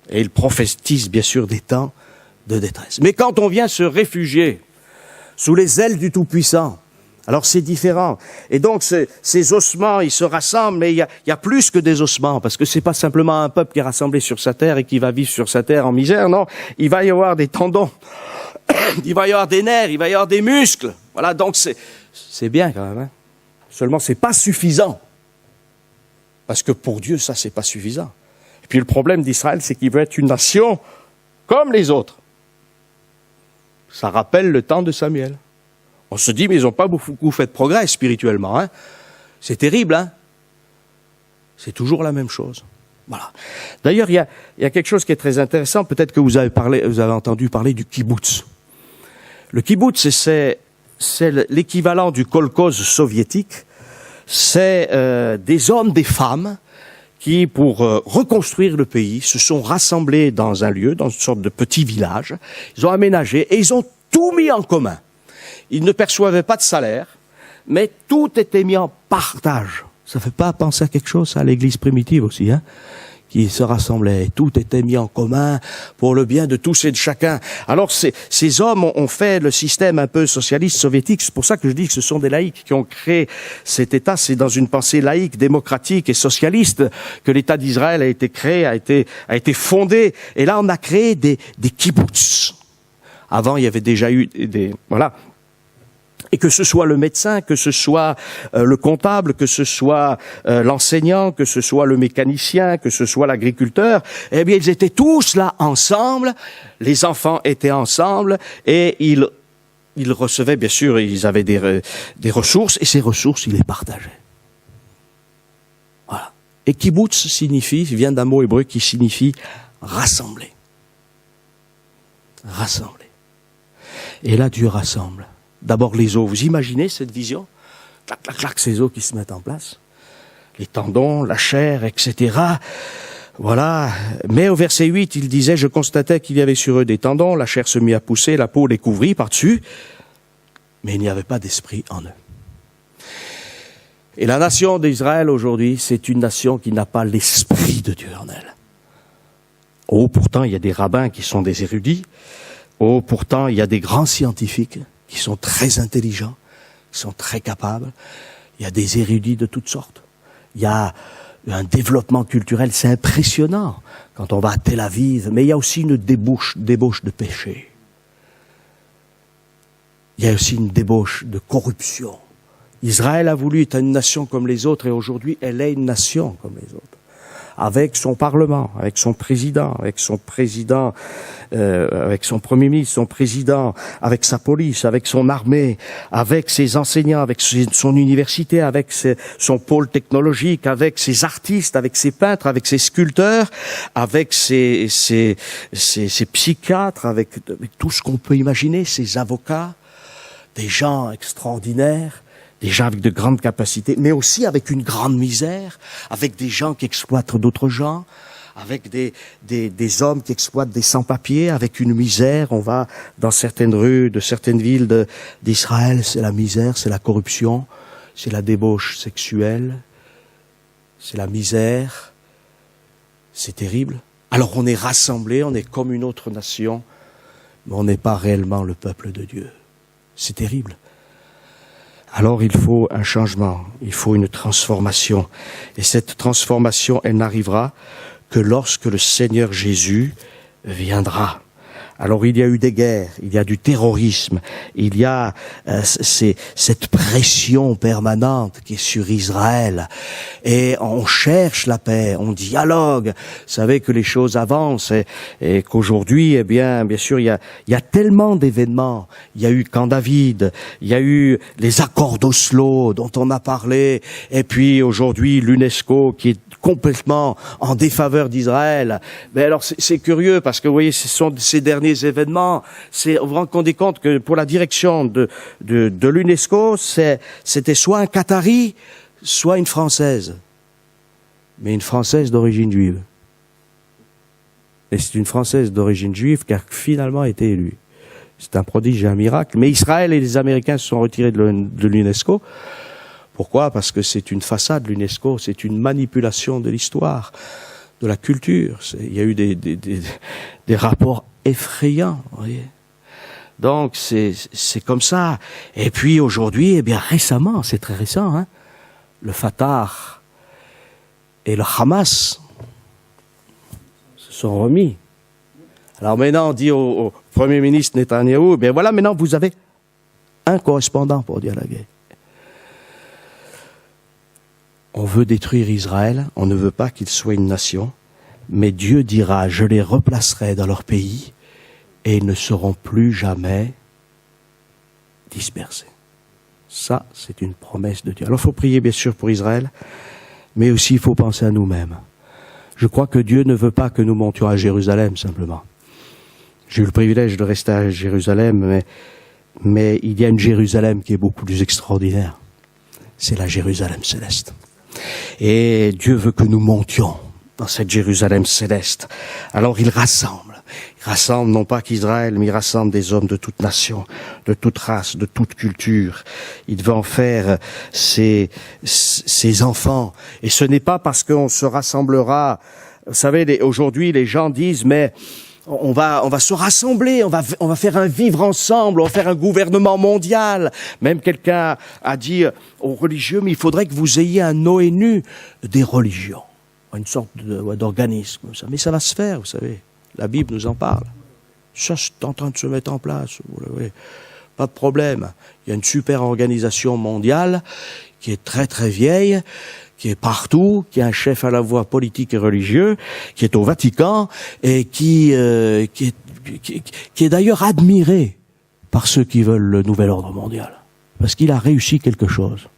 Et il prophétise bien sûr des temps de détresse. Mais quand on vient se réfugier sous les ailes du Tout-Puissant, alors c'est différent. Et donc ces ossements, ils se rassemblent, mais il y a plus que des ossements, parce que c'est pas simplement un peuple qui est rassemblé sur sa terre et qui va vivre sur sa terre en misère, non. Il va y avoir des tendons, il va y avoir des nerfs, il va y avoir des muscles. Voilà, donc c'est bien quand même, hein. Seulement c'est pas suffisant. Parce que pour Dieu, ça c'est pas suffisant. Et puis le problème d'Israël, c'est qu'il veut être une nation comme les autres. Ça rappelle le temps de Samuel. On se dit, mais ils n'ont pas beaucoup fait de progrès spirituellement, hein. C'est terrible, hein. C'est toujours la même chose. Voilà. D'ailleurs, il y a quelque chose qui est très intéressant. Peut-être que vous avez entendu parler du kibbutz. Le kibbutz, c'est l'équivalent du kolkhoz soviétique. C'est des hommes, des femmes qui, pour reconstruire le pays, se sont rassemblés dans un lieu, dans une sorte de petit village. Ils ont aménagé et ils ont tout mis en commun. Ils ne percevaient pas de salaire, mais tout était mis en partage. Ça ne fait pas penser à quelque chose, ça, à l'église primitive aussi, hein, qui se rassemblait. Tout était mis en commun pour le bien de tous et de chacun. Alors, ces hommes ont fait le système un peu socialiste soviétique. C'est pour ça que je dis que ce sont des laïcs qui ont créé cet État. C'est dans une pensée laïque, démocratique et socialiste que l'État d'Israël a été créé, a été fondé. Et là, on a créé des kibbutz. Avant, il y avait déjà eu voilà. Et que ce soit le médecin, que ce soit le comptable, que ce soit l'enseignant, que ce soit le mécanicien, que ce soit l'agriculteur, eh bien, ils étaient tous là ensemble, les enfants étaient ensemble, et ils recevaient, bien sûr, ils avaient des ressources, et ces ressources, ils les partageaient. Voilà. Et kibbutz vient d'un mot hébreu qui signifie rassembler. Rassembler. Et là, Dieu rassemble. D'abord les os. Vous imaginez cette vision? Clac, clac, clac, ces os qui se mettent en place. Les tendons, la chair, etc. Voilà. Mais au verset 8, il disait, je constatais qu'il y avait sur eux des tendons, la chair se mit à pousser, la peau les couvrit par-dessus, mais il n'y avait pas d'esprit en eux. Et la nation d'Israël aujourd'hui, c'est une nation qui n'a pas l'esprit de Dieu en elle. Oh, pourtant, il y a des rabbins qui sont des érudits. Oh, pourtant, il y a des grands scientifiques qui sont très intelligents, qui sont très capables. Il y a des érudits de toutes sortes. Il y a un développement culturel, c'est impressionnant quand on va à Tel Aviv, mais il y a aussi une débauche de péché. Il y a aussi une débauche de corruption. Israël a voulu être une nation comme les autres et aujourd'hui, elle est une nation comme les autres. avec son Parlement, avec son président, avec son Premier ministre, son président, avec sa police, avec son armée, avec ses enseignants, avec son université, avec son pôle technologique, avec ses artistes, avec ses peintres, avec ses sculpteurs, avec ses psychiatres, avec tout ce qu'on peut imaginer, ses avocats, des gens extraordinaires, des gens avec de grandes capacités, mais aussi avec une grande misère, avec des gens qui exploitent d'autres gens, avec des hommes qui exploitent des sans-papiers, avec une misère. On va dans certaines rues de certaines villes d'Israël, c'est la misère, c'est la corruption, c'est la débauche sexuelle, c'est la misère, c'est terrible. Alors on est rassemblés, on est comme une autre nation, mais on n'est pas réellement le peuple de Dieu. C'est terrible. Alors il faut un changement, il faut une transformation. Et cette transformation, elle n'arrivera que lorsque le Seigneur Jésus viendra. Alors il y a eu des guerres, il y a du terrorisme, il y a cette pression permanente qui est sur Israël. Et on cherche la paix, on dialogue. Vous savez que les choses avancent et qu'aujourd'hui, eh bien sûr, il y a tellement d'événements. Il y a eu Camp David, il y a eu les accords d'Oslo dont on a parlé, et puis aujourd'hui l'UNESCO qui est complètement en défaveur d'Israël. Mais alors c'est curieux parce que vous voyez, ce sont ces derniers événements. Vous vous rendez compte que pour la direction de l'UNESCO, c'était soit un Qatari, soit une Française. Mais une Française d'origine juive. Et c'est une Française d'origine juive qui a finalement été élue. C'est un prodige et un miracle. Mais Israël et les Américains se sont retirés de l'UNESCO. Pourquoi? Parce que c'est une façade, l'UNESCO, c'est une manipulation de l'histoire, de la culture. Il y a eu des rapports effrayants, vous voyez. Donc c'est comme ça. Et puis aujourd'hui, eh bien récemment, c'est très récent, hein, le Fatah et le Hamas se sont remis. Alors maintenant, on dit au Premier ministre Netanyahou, ben voilà, maintenant vous avez un correspondant pour dialoguer. On veut détruire Israël, on ne veut pas qu'il soit une nation, mais Dieu dira, je les replacerai dans leur pays et ils ne seront plus jamais dispersés. Ça, c'est une promesse de Dieu. Alors il faut prier bien sûr pour Israël, mais aussi il faut penser à nous-mêmes. Je crois que Dieu ne veut pas que nous montions à Jérusalem simplement. J'ai eu le privilège de rester à Jérusalem, mais il y a une Jérusalem qui est beaucoup plus extraordinaire. C'est la Jérusalem céleste. Et Dieu veut que nous montions dans cette Jérusalem céleste. Alors il rassemble. Il rassemble non pas qu'Israël, mais il rassemble des hommes de toute nation, de toute race, de toute culture. Il veut en faire ses enfants. Et ce n'est pas parce qu'on se rassemblera. Vous savez, aujourd'hui, les gens disent, mais on va se rassembler, on va faire un vivre ensemble, on va faire un gouvernement mondial. Même quelqu'un a dit aux religieux, mais il faudrait que vous ayez un ONU des religions, une sorte d'organisme. Mais ça va se faire, vous savez. La Bible nous en parle. Ça, c'est en train de se mettre en place. Pas de problème. Il y a une super organisation mondiale qui est très très vieille, qui est partout, qui a un chef à la fois politique et religieux, qui est au Vatican et qui est d'ailleurs admiré par ceux qui veulent le nouvel ordre mondial, parce qu'il a réussi quelque chose.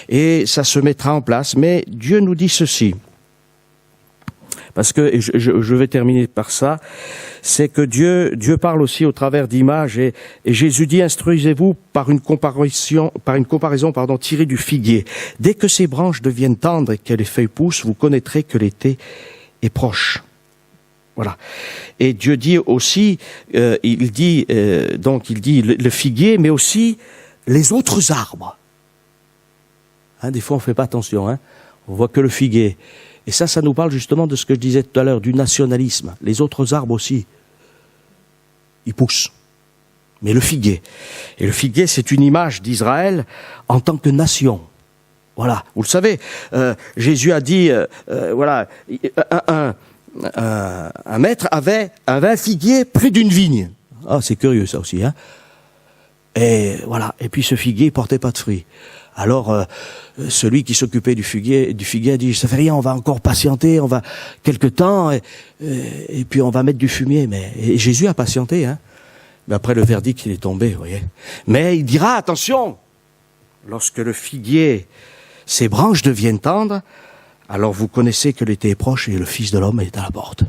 Et ça se mettra en place, mais Dieu nous dit ceci, parce que, et je vais terminer par ça, c'est que Dieu parle aussi au travers d'images, et Jésus dit, instruisez-vous par une comparaison, tirée du figuier. Dès que ses branches deviennent tendres et que les feuilles poussent, vous connaîtrez que l'été est proche. Voilà. Et Dieu dit aussi, il dit le figuier, mais aussi les autres arbres. Hein, des fois on fait pas attention, hein. On voit que le figuier. Et ça nous parle justement de ce que je disais tout à l'heure, du nationalisme. Les autres arbres aussi, ils poussent. Mais le figuier. Et le figuier, c'est une image d'Israël en tant que nation. Voilà, vous le savez. Jésus a dit, voilà, un maître avait un figuier près d'une vigne. Ah, c'est curieux ça aussi, hein. Et voilà. Et puis ce figuier portait pas de fruits. Alors celui qui s'occupait du figuier a dit, ça fait rien, on va encore patienter, on va quelque temps, et puis on va mettre du fumier. Et Jésus a patienté, hein. Mais après le verdict, il est tombé, vous voyez. Mais il dira, attention, lorsque le figuier, ses branches deviennent tendres, alors vous connaissez que l'été est proche et le Fils de l'homme est à la porte.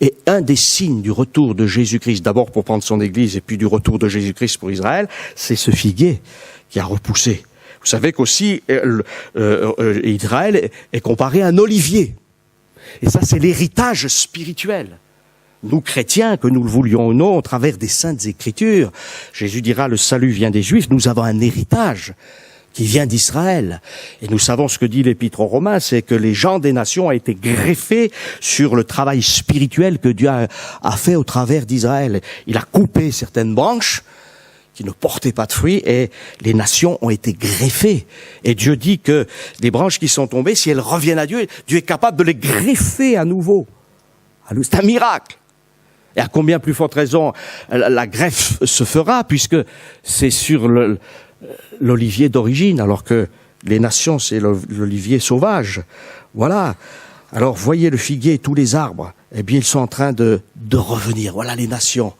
Et un des signes du retour de Jésus-Christ, d'abord pour prendre son Église et puis du retour de Jésus-Christ pour Israël, c'est ce figuier qui a repoussé. Vous savez qu'aussi Israël est comparé à un olivier. Et ça, c'est l'héritage spirituel. Nous, chrétiens, que nous le voulions ou non, au travers des Saintes Écritures, Jésus dira, le salut vient des Juifs, nous avons un héritage qui vient d'Israël. Et nous savons ce que dit l'Épître aux Romains, c'est que les gens des nations ont été greffés sur le travail spirituel que Dieu a fait au travers d'Israël. Il a coupé certaines branches qui ne portaient pas de fruits et les nations ont été greffées. Et Dieu dit que les branches qui sont tombées, si elles reviennent à Dieu, Dieu est capable de les greffer à nouveau. C'est un miracle. Et à combien plus forte raison la greffe se fera, puisque c'est sur l'olivier d'origine, alors que les nations, c'est l'olivier sauvage. Voilà. Alors, voyez le figuier et tous les arbres, eh bien, ils sont en train de revenir. Voilà les nations.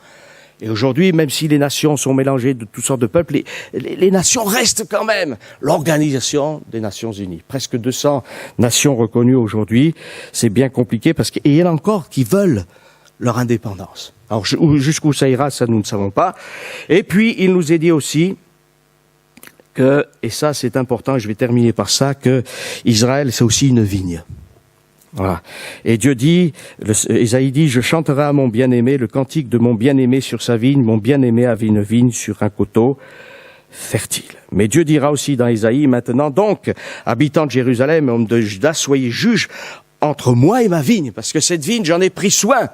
Et aujourd'hui, même si les nations sont mélangées de toutes sortes de peuples, les nations restent quand même l'Organisation des Nations Unies. Presque 200 nations reconnues aujourd'hui. C'est bien compliqué parce qu'il y en a encore qui veulent leur indépendance. Alors, jusqu'où ça ira, ça nous ne savons pas. Et puis, il nous est dit aussi que, et ça c'est important, je vais terminer par ça, que Israël c'est aussi une vigne. Voilà. Et Dieu dit, Ésaïe dit, je chanterai à mon bien-aimé le cantique de mon bien-aimé sur sa vigne, mon bien-aimé avait une vigne sur un coteau fertile. Mais Dieu dira aussi dans Ésaïe, maintenant donc, habitants de Jérusalem, hommes de Juda, soyez juges entre moi et ma vigne, parce que cette vigne, j'en ai pris soin.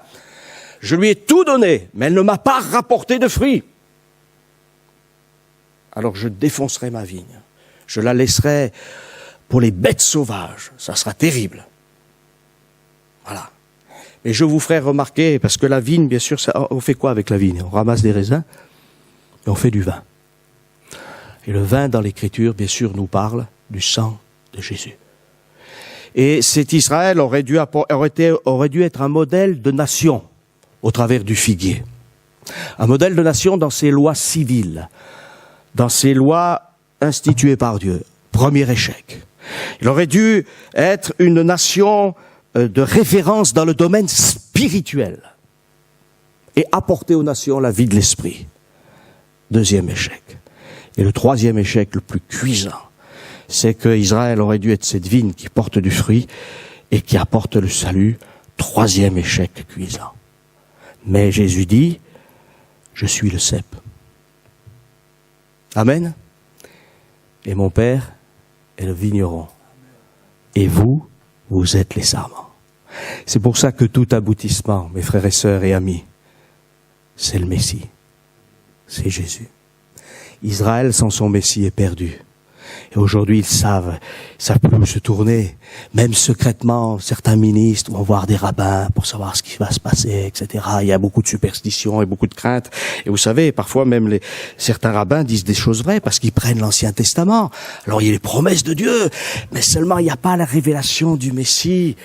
Je lui ai tout donné, mais elle ne m'a pas rapporté de fruits. Alors je défoncerai ma vigne. Je la laisserai pour les bêtes sauvages. Ça sera terrible. Voilà. Mais je vous ferai remarquer, parce que la vigne, bien sûr, on fait quoi avec la vigne? On ramasse des raisins et on fait du vin. Et le vin, dans l'Écriture, bien sûr, nous parle du sang de Jésus. Et cet Israël aurait dû être un modèle de nation au travers du figuier. Un modèle de nation dans ses lois civiles, dans ses lois instituées par Dieu. Premier échec. Il aurait dû être une nation de référence dans le domaine spirituel et apporter aux nations la vie de l'esprit. Deuxième échec. Et le troisième échec, le plus cuisant, c'est que Israël aurait dû être cette vigne qui porte du fruit et qui apporte le salut. Troisième échec cuisant. Mais Jésus dit, je suis le cep. Amen. Et mon Père est le vigneron. Et vous, vous êtes les sarments. C'est pour ça que tout aboutissement, mes frères et sœurs et amis, c'est le Messie. C'est Jésus. Israël sans son Messie est perdu. Et aujourd'hui, ils savent plus où se tourner. Même secrètement, certains ministres vont voir des rabbins pour savoir ce qui va se passer, etc. Il y a beaucoup de superstitions et beaucoup de craintes. Et vous savez, parfois même certains rabbins disent des choses vraies parce qu'ils prennent l'Ancien Testament. Alors il y a les promesses de Dieu, mais seulement il n'y a pas la révélation du Messie.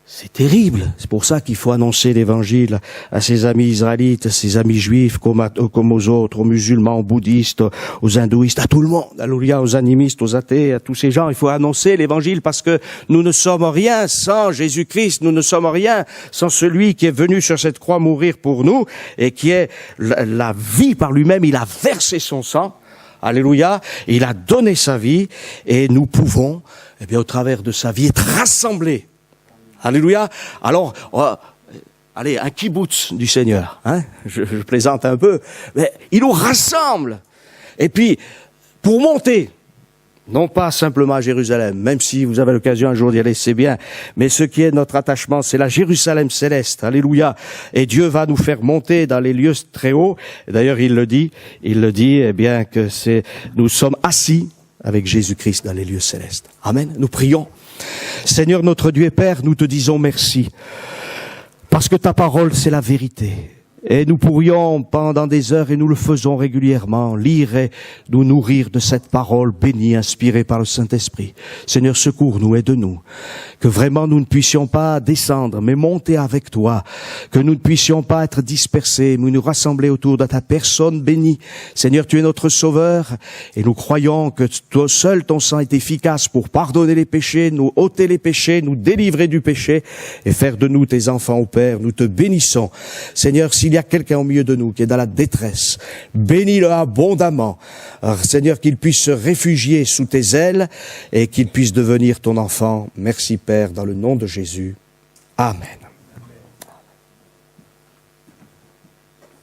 C'est terrible. C'est pour ça qu'il faut annoncer l'évangile à ses amis israélites, à ses amis juifs, comme aux autres, aux musulmans, aux bouddhistes, aux hindouistes, à tout le monde. Alléluia, aux animistes, aux athées, à tous ces gens. Il faut annoncer l'évangile parce que nous ne sommes rien sans Jésus-Christ. Nous ne sommes rien sans celui qui est venu sur cette croix mourir pour nous et qui est la vie par lui-même. Il a versé son sang. Alléluia. Il a donné sa vie et nous pouvons, eh bien, au travers de sa vie, être rassemblés. Alléluia. Alors, allez, un kibbutz du Seigneur, hein. Je plaisante un peu, mais il nous rassemble. Et puis, pour monter, non pas simplement à Jérusalem, même si vous avez l'occasion un jour d'y aller, c'est bien, mais ce qui est notre attachement, c'est la Jérusalem céleste. Alléluia. Et Dieu va nous faire monter dans les lieux très hauts. D'ailleurs, il le dit, eh bien, que nous sommes assis avec Jésus-Christ dans les lieux célestes. Amen. Nous prions. Seigneur notre Dieu et Père, nous te disons merci. Parce que ta parole, c'est la vérité. Et nous pourrions, pendant des heures, et nous le faisons régulièrement, lire et nous nourrir de cette parole bénie, inspirée par le Saint-Esprit. Seigneur, secours-nous, aide-nous. Que vraiment nous ne puissions pas descendre, mais monter avec toi. Que nous ne puissions pas être dispersés, mais nous rassembler autour de ta personne bénie. Seigneur, tu es notre Sauveur, et nous croyons que toi seul, ton sang est efficace pour pardonner les péchés, nous ôter les péchés, nous délivrer du péché, et faire de nous tes enfants au Père. Nous te bénissons. Seigneur, s'il y a quelqu'un au milieu de nous qui est dans la détresse, bénis-le abondamment. Alors, Seigneur, qu'il puisse se réfugier sous tes ailes et qu'il puisse devenir ton enfant. Merci Père, dans le nom de Jésus. Amen.